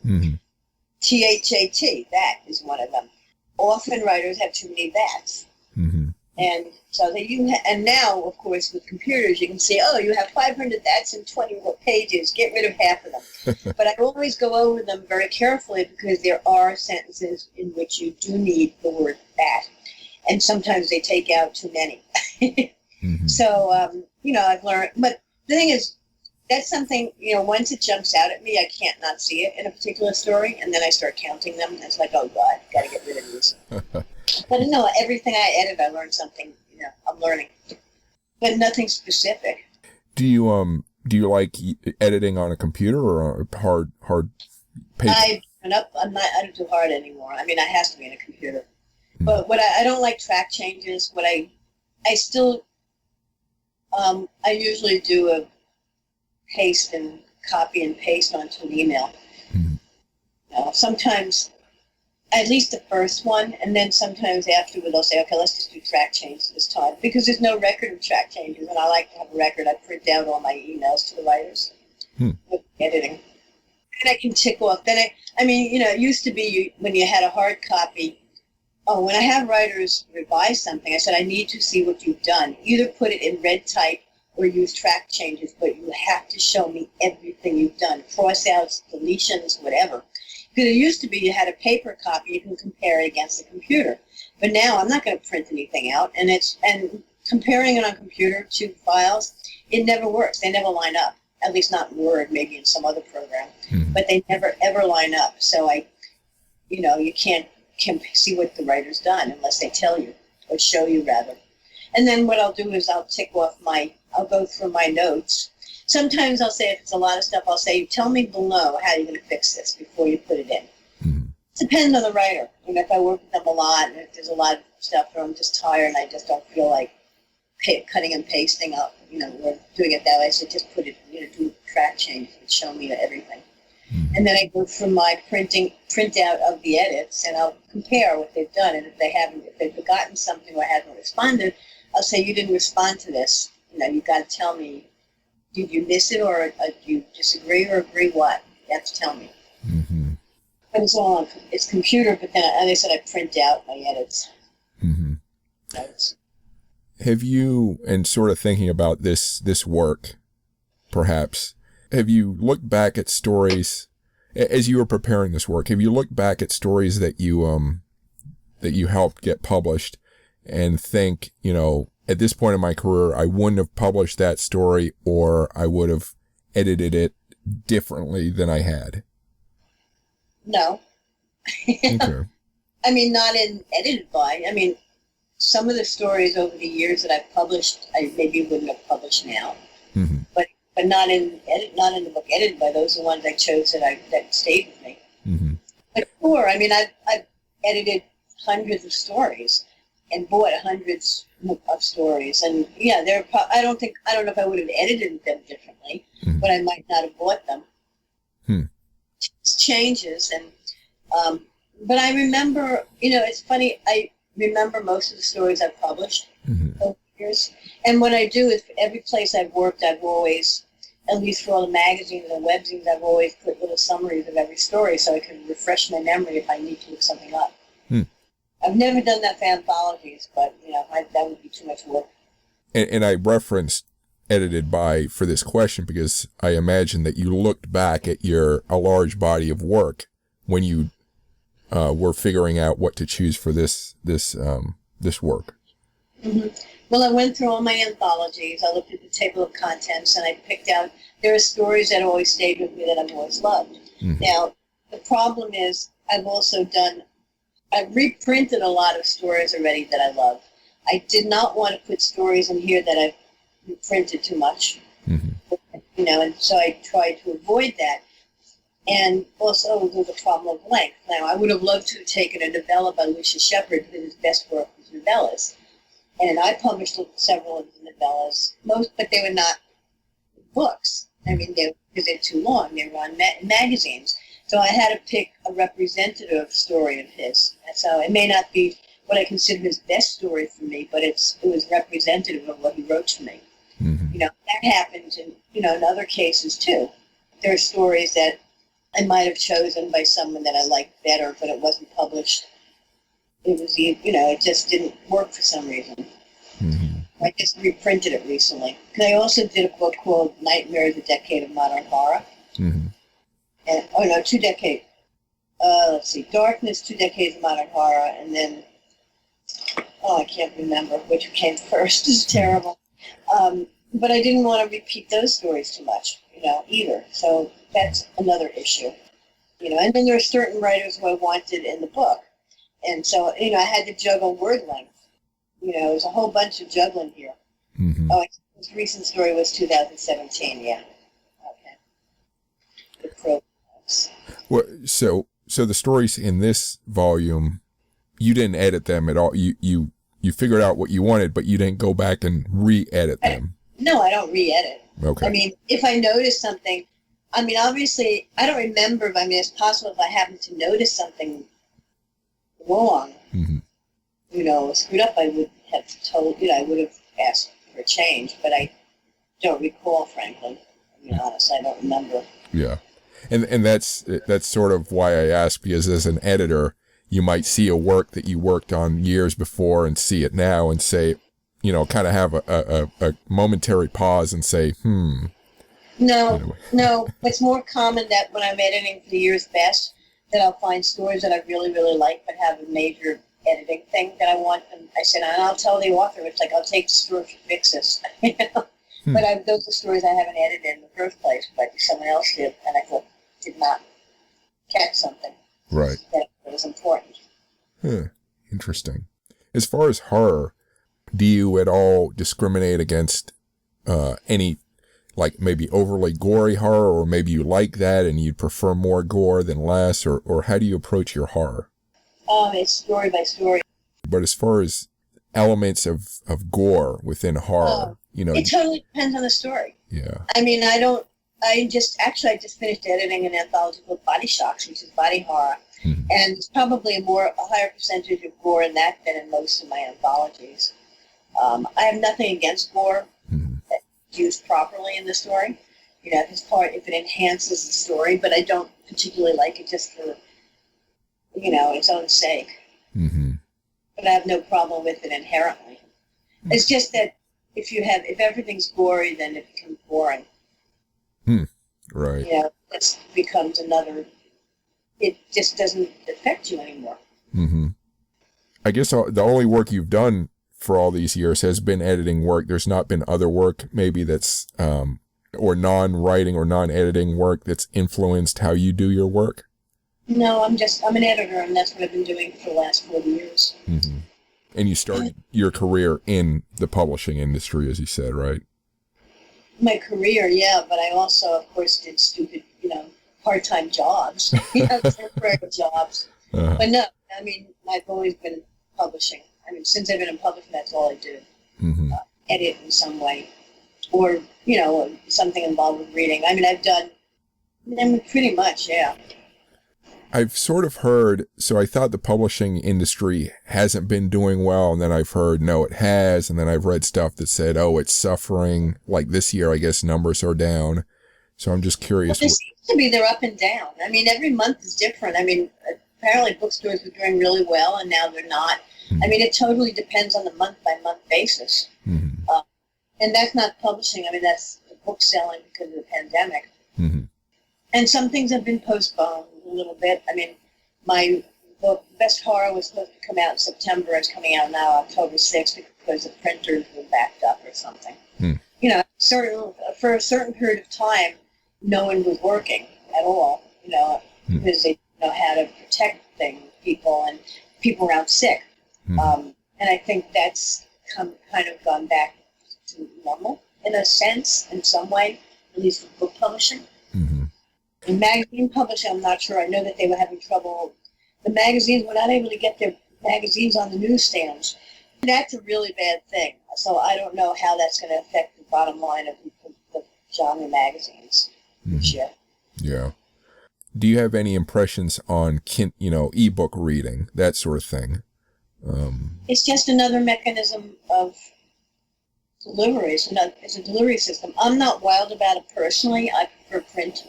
THAT, that is one of them. Often writers have too many that's. Mm-hmm. And so and now, of course, with computers, you can see, oh, you have 500 that's in 20 pages. Get rid of half of them. But I always go over them very carefully because there are sentences in which you do need the word that. And sometimes they take out too many. Mm-hmm. So, I've learned. But the thing is, that's something, once it jumps out at me, I can't not see it in a particular story. And then I start counting them. And it's like, oh, God, got to get rid of these. But no, everything I edit, I learn something. I'm learning, but nothing specific. Do you like editing on a computer or a hard paper? I don't do hard anymore. I mean, it has to be in a computer. Mm-hmm. But I don't like track changes. I still I usually do a paste and copy and paste onto an email. Mm-hmm. Sometimes. At least the first one, and then sometimes afterward they'll say, okay, let's just do track changes this time, because there's no record of track changes, and I like to have a record. I print out all my emails to the writers with editing. And I can tick off. Then it used to be when you had a hard copy, when I have writers revise something, I said, I need to see what you've done. Either put it in red type or use track changes, but you have to show me everything you've done. Cross-outs, deletions, whatever. Because it used to be you had a paper copy, you can compare it against the computer. But now I'm not going to print anything out, and comparing it on computer to files, it never works. They never line up. At least not in Word, maybe in some other program. Mm-hmm. But they never ever line up. So you can't see what the writer's done unless they tell you, or show you rather. And then what I'll do is I'll go through my notes. Sometimes I'll say, if it's a lot of stuff, I'll say, tell me below how you're going to fix this before you put it in. Mm-hmm. It depends on the writer. If I work with them a lot, and if there's a lot of stuff where I'm just tired and I just don't feel like cutting and pasting up, or doing it that way, so just put it, do track changes and show me everything. Mm-hmm. And then I go through my print out of the edits, and I'll compare what they've done. And if they've forgotten something or haven't responded, I'll say, you didn't respond to this. You've got to tell me. Did you miss it, or do you disagree, or agree what? You have to tell me. Mm-hmm. But it's computer, but then, as I said, I print out my edits. Mm-hmm. Have you, and sort of thinking about this work, perhaps, have you looked back at stories, as you were preparing this work, have you looked back at stories that you helped get published and think, at this point in my career, I wouldn't have published that story, or I would have edited it differently than I had? No. Okay. Not edited by. Some of the stories over the years that I've published, I maybe wouldn't have published now. Mm-hmm. But not in the book edited by. Those are the ones I chose that stayed with me. Mm-hmm. But sure, I've edited hundreds of stories and bought hundreds of stories, and I don't know if I would have edited them differently, mm-hmm. but I might not have bought them. It changes, and but I remember, it's funny, I remember most of the stories I've published mm-hmm. over the years, and what I do is, every place I've worked, I've always, at least for all the magazines and webzines, I've always put little summaries of every story so I can refresh my memory if I need to look something up. I've never done that for anthologies, but, that would be too much work. And I referenced edited by for this question because I imagine that you looked back at a large body of work when you were figuring out what to choose for this work. Mm-hmm. Well, I went through all my anthologies. I looked at the table of contents, and I picked out, there are stories that always stayed with me that I've always loved. Mm-hmm. Now, the problem is I've reprinted a lot of stories already that I love. I did not want to put stories in here that I've reprinted too much, mm-hmm. And so I tried to avoid that. And also, there's a problem of length. Now, I would have loved to have taken a novella by Lucius Shepard, because his best work was novellas. And I published several of the novellas, but they were not books. Because they're too long. They were on magazines. So I had to pick a representative story of his. And so it may not be what I consider his best story for me, but it was representative of what he wrote to me. Mm-hmm. That happens in other cases too. There are stories that I might have chosen by someone that I liked better, but it wasn't published. It was, it just didn't work for some reason. Mm-hmm. I just reprinted it recently. Because I also did a book called Nightmare: The Decade of Modern Horror. Mm-hmm. And, 2 decades. Let's see, Darkness, 2 Decades of Modern Horror, and then, I can't remember which came first. It's terrible. But I didn't want to repeat those stories too much, either. So that's another issue, And then there are certain writers who I wanted in the book. And so, I had to juggle word length. There's a whole bunch of juggling here. Mm-hmm. This recent story was 2017, yeah. Okay. The prologues. Well, so the stories in this volume, you didn't edit them at all. You figured out what you wanted, but you didn't go back and re-edit them. No, I don't re-edit. Okay. I mean, if I notice something, obviously, I don't remember, but it's possible if I happen to notice something wrong, mm-hmm. Screwed up, I would have told, I would have asked for a change, but I don't recall, frankly. Honestly, I don't remember. Yeah. And that's sort of why I asked, because as an editor, you might see a work that you worked on years before and see it now and say, kind of have a momentary pause and say, No, anyway. No. It's more common that when I'm editing for the year's best, that I'll find stories that I really, really like, but have a major editing thing that I want. And I said, and I'll tell the author, it's like, I'll take the story to fix this. But those are stories I haven't edited in the first place, but someone else did, and I thought did not catch something. Right. That was important. Interesting. As far as horror, do you at all discriminate against any, like maybe overly gory horror, or maybe you like that and you'd prefer more gore than less, or how do you approach your horror? It's story by story. But as far as elements of gore within horror, it totally depends on the story. Yeah. I just finished editing an anthology called Body Shocks, which is body horror. Mm-hmm. And it's probably a higher percentage of gore in that than in most of my anthologies. I have nothing against gore that's used properly in the story. If it enhances the story, but I don't particularly like it just for, its own sake. Mm-hmm. But I have no problem with it inherently. Mm-hmm. It's just that if everything's gory, then it becomes boring. Right. It becomes it just doesn't affect you anymore. Mm-hmm. I guess the only work you've done for all these years has been editing work. There's not been other work maybe that's, or non-writing or non-editing work that's influenced how you do your work? No, I'm an editor, and that's what I've been doing for the last 40 years. Mm-hmm. And you started your career in the publishing industry, as you said, right? My career, yeah, but I also, of course, did stupid, part-time jobs, temporary jobs. Uh-huh. But no, I've always been publishing. Since I've been in publishing, that's all I do. Mm-hmm. Edit in some way, or something involved with reading. I've done. Pretty much, yeah. I've sort of heard, so I thought the publishing industry hasn't been doing well, and then I've heard, no, it has, and then I've read stuff that said, it's suffering. Like this year, I guess numbers are down. So I'm just curious. Well, there seems to be, they're up and down. Every month is different. Apparently bookstores were doing really well, and now they're not. Mm-hmm. It totally depends on the month-by-month basis. Mm-hmm. And that's not publishing. That's the book selling because of the pandemic. Mm-hmm. And some things have been postponed a little bit. My book, Best Horror, was supposed to come out in September. It's coming out now October 6th because the printers were backed up or something. Mm. For a certain period of time, no one was working at all, because they didn't know how to protect people around sick. Mm. And I think that's kind of gone back to normal in a sense, in some way, at least for book publishing. Mm-hmm. In magazine publishing, I'm not sure. I know that they were having trouble. The magazines were not able to get their magazines on the newsstands. That's a really bad thing. So I don't know how that's going to affect the bottom line of the genre magazines this year. Yeah. Do you have any impressions on, ebook reading, that sort of thing? It's just another mechanism of delivery. It's a delivery system. I'm not wild about it personally. I prefer print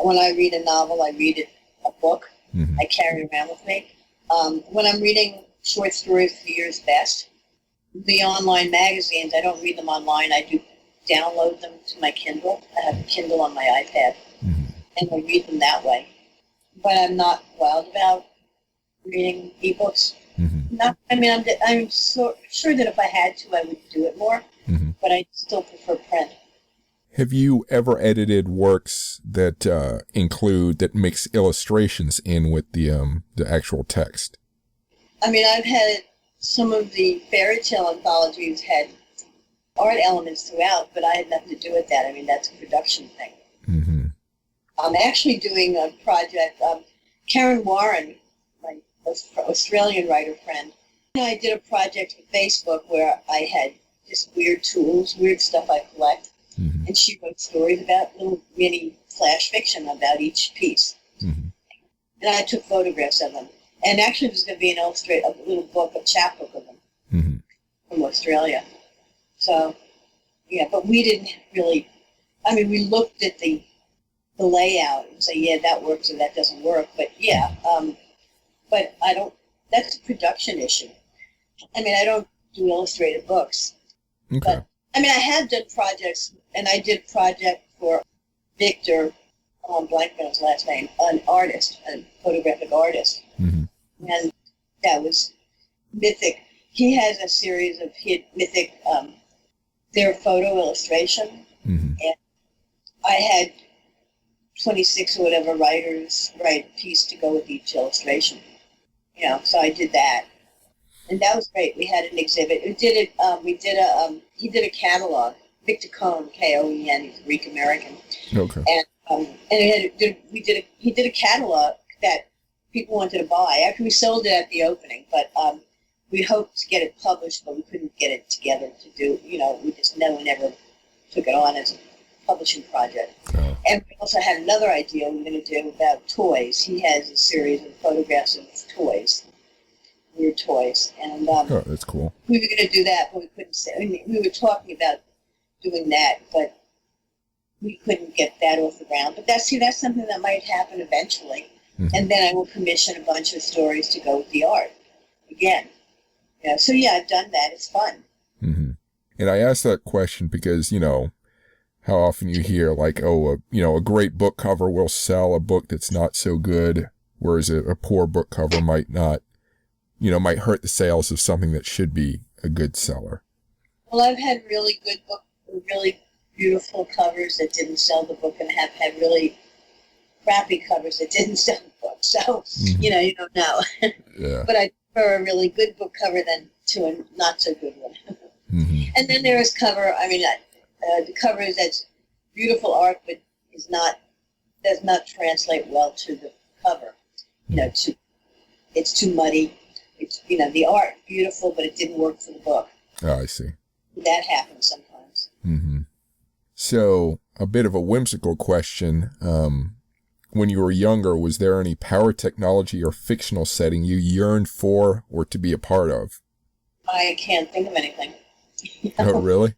when I read a novel, I read it a book. I carry it around with me. When I'm reading short stories for Year's Best, the online magazines, I don't read them online. I do download them to my Kindle. I have a Kindle on my iPad, and I read them that way. But I'm not wild about reading ebooks. I'm so sure that if I had to, I would do it more, but I still prefer print. Have you ever edited works that that mix illustrations in with the actual text? I mean, I've had some of the fairy tale anthologies had art elements throughout, but I had nothing to do with that. I mean, that's a production thing. I'm actually doing a project. Karen Warren, my Australian writer friend, I did a project for Facebook where I had just weird tools, weird stuff I collect, and she wrote stories about little mini flash fiction about each piece. And I took photographs of them. And actually, there's going to be a little book, a chapbook of them from Australia. So, yeah, but we didn't really. I mean, we looked at the layout and say, yeah, that works or that doesn't work. But yeah, but I don't. That's a production issue. I mean, I don't do illustrated books. Okay. But I mean, I have done projects, and I did a project for Victor. I'm blanking on his last name. An artist, a photographic artist. And that was Mythic. He has a series of Mythic, their photo illustration. And I had 26 or whatever writers write a piece to go with each illustration. You know, so I did that. And that was great. We had an exhibit. He did a catalog. Victor Cohen, Koen, he's Greek American. Okay. And he did a catalog that people wanted to buy after we sold it at the opening, but we hoped to get it published, but we couldn't get it together to do, no one ever took it on as a publishing project. And we also had another idea we were going to do about toys. He has a series of photographs of toys, weird toys, and that's cool. We were going to do that, but we couldn't say. I mean, we were talking about doing that, but we couldn't get that off the ground. But that's something that might happen eventually. And then I will commission a bunch of stories to go with the art again. So yeah, I've done that. It's fun. And I asked that question because, how often you hear like, a great book cover will sell a book that's not so good, whereas a poor book cover might not, might hurt the sales of something that should be a good seller. Well, I've had really good really beautiful covers that didn't sell the book, and have had really crappy covers that didn't sell the book. So, you don't know. Yeah. But I prefer a really good book cover than to a not so good one. And then there is cover. I mean, the cover is that's beautiful art, but does not translate well to the cover. It's too muddy. It's the art beautiful, but it didn't work for the book. Oh, I see. That happens sometimes. So, a bit of a whimsical question. When you were younger, was there any power technology or fictional setting you yearned for or to be a part of? I can't think of anything. Oh, really?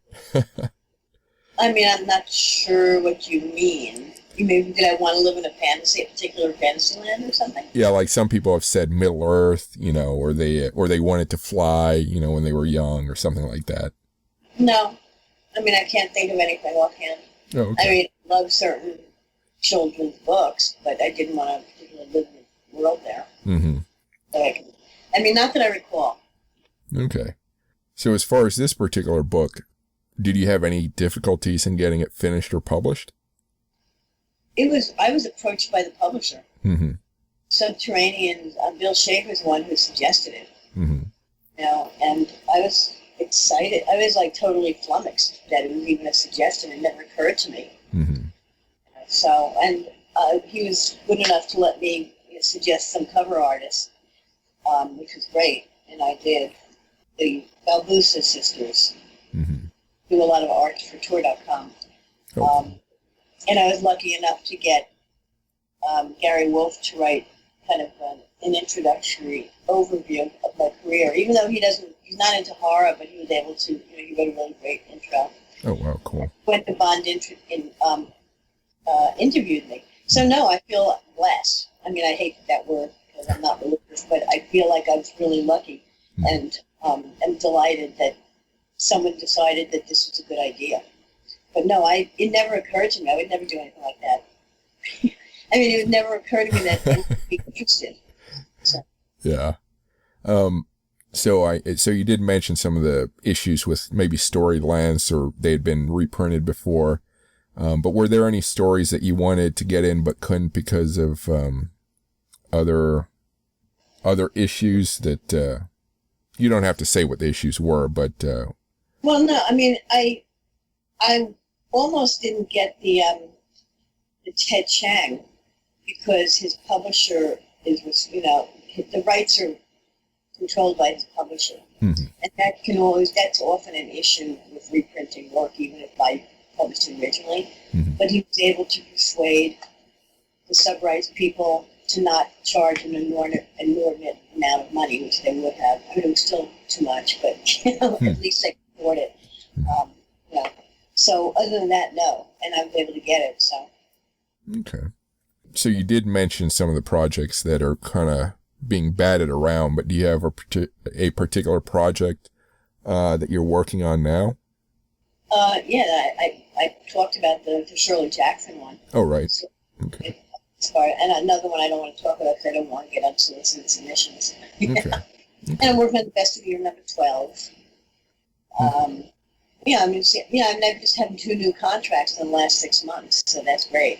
I mean, I'm not sure what you mean. You mean, did I want to live in a particular fantasy land or something? Yeah, like some people have said Middle Earth, or they wanted to fly, when they were young or something like that. No. I mean, I can't think of anything offhand. Oh, okay. I mean, I love certain children's books, but I didn't want to particularly live in the world there. But not that I recall. Okay. So as far as this particular book, did you have any difficulties in getting it finished or published? I was approached by the publisher. Subterranean, Bill Schaefer's the one who suggested it. And I was excited. I was like totally flummoxed that it was even a suggestion. It never occurred to me. So, and he was good enough to let me suggest some cover artists, which was great, and I did. The Balbusa sisters do a lot of art for Tour.com. And I was lucky enough to get Gary Wolfe to write kind of an introductory overview of my career, even though he's not into horror, but he was able to, he wrote a really great intro. Oh, wow, cool. Went to Bond interviewed me. So no, I feel blessed. I mean, I hate that word because I'm not religious, but I feel like I was really lucky, and I'm delighted that someone decided that this was a good idea. But no, it never occurred to me. I would never do anything like that. I mean, it would never occur to me that anyone would be interested. So. Yeah. So you did mention some of the issues with maybe story lengths, or they had been reprinted before. But were there any stories that you wanted to get in but couldn't because of other issues that you don't have to say what the issues were, but Well, no, I mean, I almost didn't get the Ted Chiang because his publisher is, you know, the rights are controlled by his publisher, and that's often an issue with reprinting work, even if I published it originally. But he was able to persuade the sub-rights people to not charge an inordinate amount of money, which they would have. I mean, it was still too much, but at least they could afford it. You know. So other than that, no, and I was able to get it. So. Okay. So you did mention some of the projects that are kind of being batted around, but do you have a particular project that you're working on now? Yeah, I talked about the Shirley Jackson one. Oh, right. So, okay. And another one I don't want to talk about because I don't want to get unsolicited submissions. Okay. And I'm working on the best of year number 12. Yeah, I mean, I've just had 2 new contracts in the last 6 months, so that's great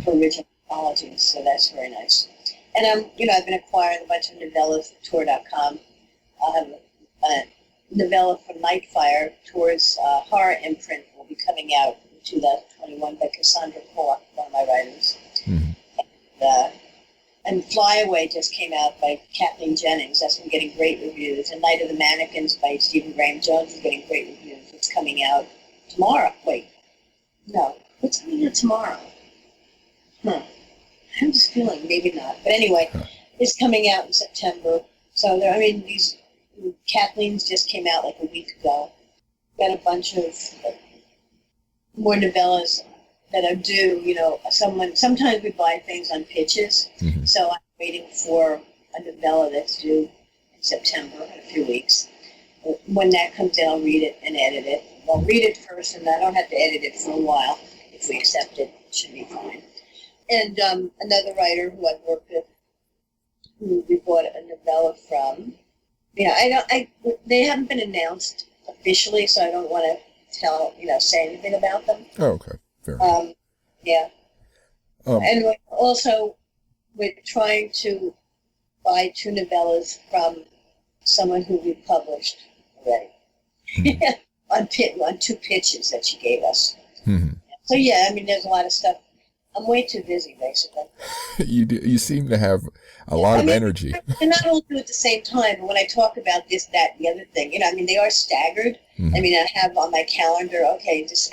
for original anthologies. So that's very nice. And I've been acquiring a bunch of novellas for Tor.com. I'll have a novella from Nightfire. Tor's horror imprint will be coming out in 2021 by Cassandra Paul, one of my writers. And Flyaway just came out by Kathleen Jennings. That's been getting great reviews. And Night of the Mannequins by Stephen Graham Jones is getting great reviews. It's coming out tomorrow. Wait, no, what's coming out tomorrow? I'm just feeling maybe not. But anyway, it's coming out in September. So Kathleen's just came out like a week ago. Got a bunch of more novellas that are due. You know, sometimes we buy things on pitches. So I'm waiting for a novella that's due in September in a few weeks. When that comes in, I'll read it and edit it. I'll read it first, and I don't have to edit it for a while. If we accept it, it should be fine. And another writer who I've worked with, who we bought a novella from. Yeah, they haven't been announced officially, so I don't want to say anything about them. Oh, okay. Fair enough. Yeah. And also, we're trying to buy 2 novellas from someone who we published already. on 2 pitches that she gave us. So yeah, I mean, there's a lot of stuff. I'm way too busy, basically. You seem to have a lot of energy. And not all do it at the same time. But when I talk about this, that, and the other thing, they are staggered. I mean, I have on my calendar,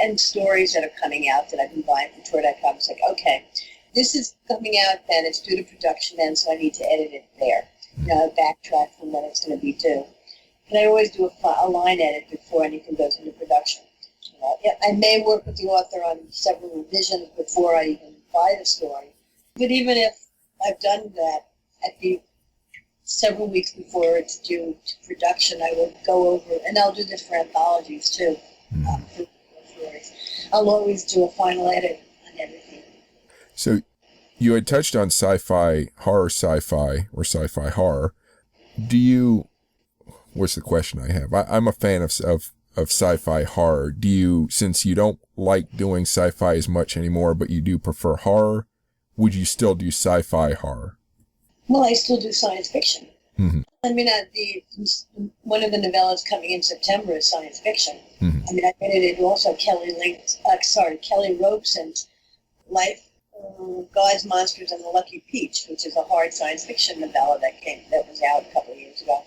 and stories that are coming out that I've been buying from Tor.com. It's like, okay, this is coming out then. It's due to production then, so I need to edit it there. Backtrack from when it's going to be due. And I always do a line edit before anything goes into production. I may work with the author on several revisions before I even buy the story. But even if I've done that, at the several weeks before it's due to production, I will go over, and I'll do this for anthologies too. For stories. I'll always do a final edit on everything. So you had touched on sci-fi horror. What's the question I have? I'm a fan of sci-fi horror. Since you don't like doing sci-fi as much anymore, but you do prefer horror, would you still do sci-fi horror? Well, I still do science fiction. I mean, one of the novellas coming in September is science fiction. I mean, I edited also Kelly Robeson's Life, Gods, Monsters, and the Lucky Peach, which is a hard science fiction novella that was out a couple of years ago.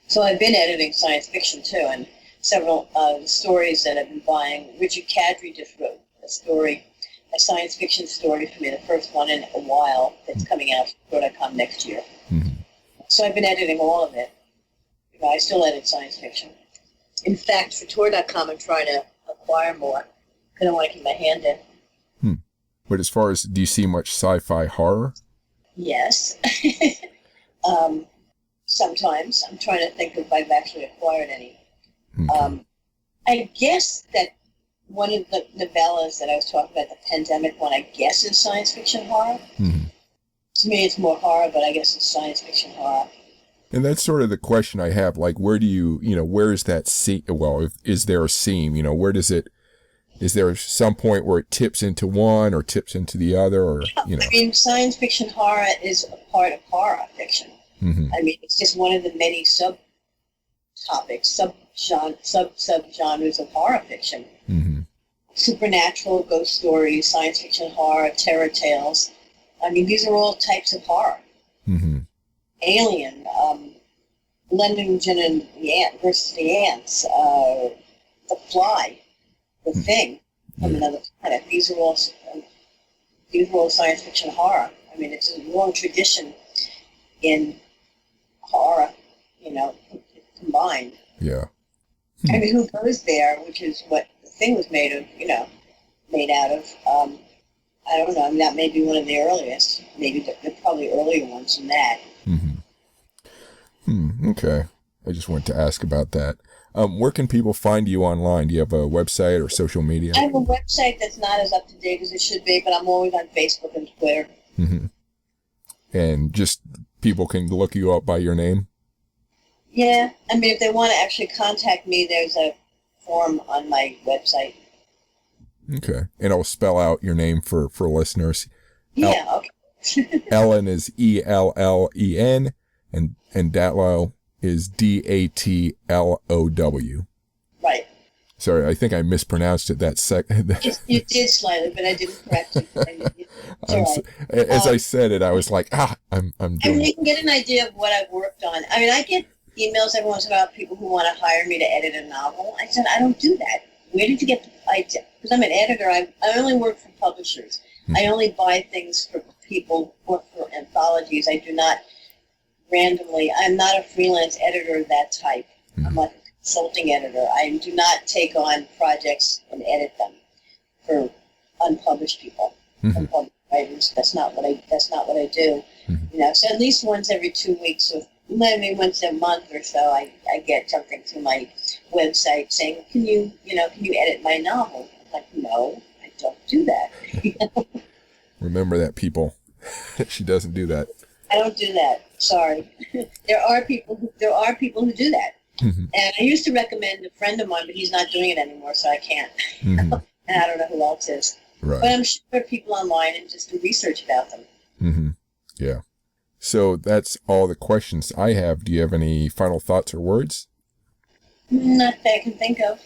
So I've been editing science fiction too, and several stories that I've been buying. Richard Kadri just wrote a science fiction story for me, the first one in a while, that's coming out for Tor.com next year. So I've been editing all of it. I still edit science fiction. In fact, for Tor.com, I'm trying to acquire more because I want to keep my hand in. But as far as, do you see much sci-fi horror? Yes. Sometimes. I'm trying to think if I've actually acquired any. Okay. I guess that one of the novellas that I was talking about, the pandemic one, I guess is science fiction horror. Mm-hmm. To me, it's more horror, but I guess it's science fiction horror. And that's sort of the question I have. Like, where do where is that seam? Well, is there a seam? Is there some point where it tips into one or tips into the other, or, I mean, science fiction horror is a part of horror fiction. Mm-hmm. I mean, it's just one of the many subtopics, sub-genres of horror fiction. Mm-hmm. Supernatural, ghost stories, science fiction horror, terror tales. I mean, these are all types of horror. Mm-hmm. Alien, Lendingen and the Ant versus the Ants, The Fly, The Thing from another planet. These are all science fiction horror. I mean, it's a long tradition in horror, combined. Yeah. I mean, who goes there, which is what The Thing was made out of. I don't know. I mean, that may be one of the earliest. Maybe they're probably earlier ones than that. Mm-hmm. Okay. I just wanted to ask about that. Where can people find you online? Do you have a website or social media? I have a website that's not as up to date as it should be, but I'm always on Facebook and Twitter. Mm-hmm. And just people can look you up by your name? Yeah. I mean, if they want to actually contact me, there's a form on my website. Okay. And I'll spell out your name for listeners. Yeah, okay. Ellen is Ellen, and Datlow is Datlow. Right. Sorry, I think I mispronounced it that second. You did slightly, but I didn't correct it. As I said it, I was like, I'm doing I mean, you can get an idea of what I've worked on. I mean, I get emails every once in a while, people who want to hire me to edit a novel. I said, I don't do that. Where did you get the idea? Because I'm an editor. I only work for publishers. I only buy things for people or for anthologies. I do not randomly. I'm not a freelance editor of that type. I'm like a consulting editor. I do not take on projects and edit them for unpublished people, unpublished writers. That's not what I do. So at least once every 2 weeks, or maybe once a month or so, I get something to my website saying, can you edit my novel? I'm like, no, I don't do that. Remember that, people. She doesn't do that. I don't do that. Sorry. There are people who do that. And I used to recommend a friend of mine, but he's not doing it anymore, so I can't. And I don't know who else is. Right. But I'm sure there are people online and just do research about them. Yeah. So that's all the questions I have. Do you have any final thoughts or words? Not that I can think of.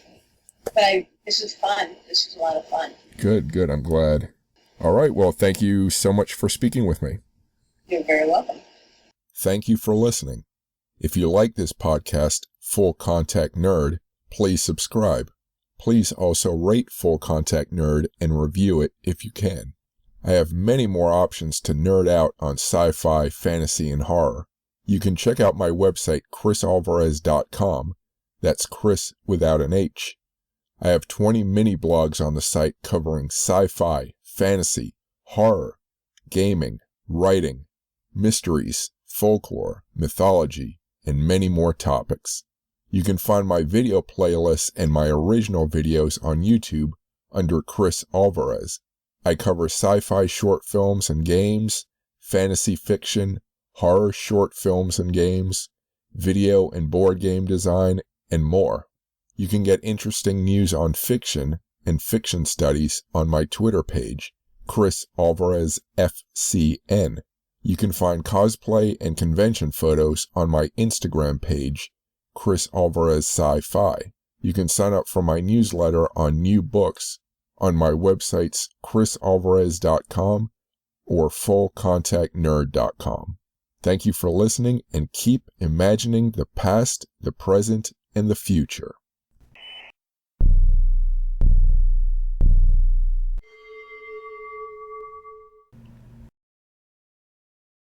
But this was fun. This was a lot of fun. Good. I'm glad. All right. Well, thank you so much for speaking with me. You're very welcome. Thank you for listening. If you like this podcast, Full Contact Nerd, please subscribe. Please also rate Full Contact Nerd and review it if you can. I have many more options to nerd out on sci-fi, fantasy, and horror. You can check out my website, crisalvarez.com. That's Cris without an H. I have 20 mini blogs on the site covering sci-fi, fantasy, horror, gaming, writing, mysteries, folklore, mythology, and many more topics. You can find my video playlists and my original videos on YouTube under Cris Alvarez. I cover sci-fi short films and games, fantasy fiction, horror short films and games, video and board game design, and more. You can get interesting news on fiction and fiction studies on my Twitter page, Cris Alvarez FCN. You can find cosplay and convention photos on my Instagram page, Cris Alvarez Sci-Fi. You can sign up for my newsletter on new books on my websites crisalvarez.com or fullcontactnerd.com. Thank you for listening, and keep imagining the past, the present, and the future.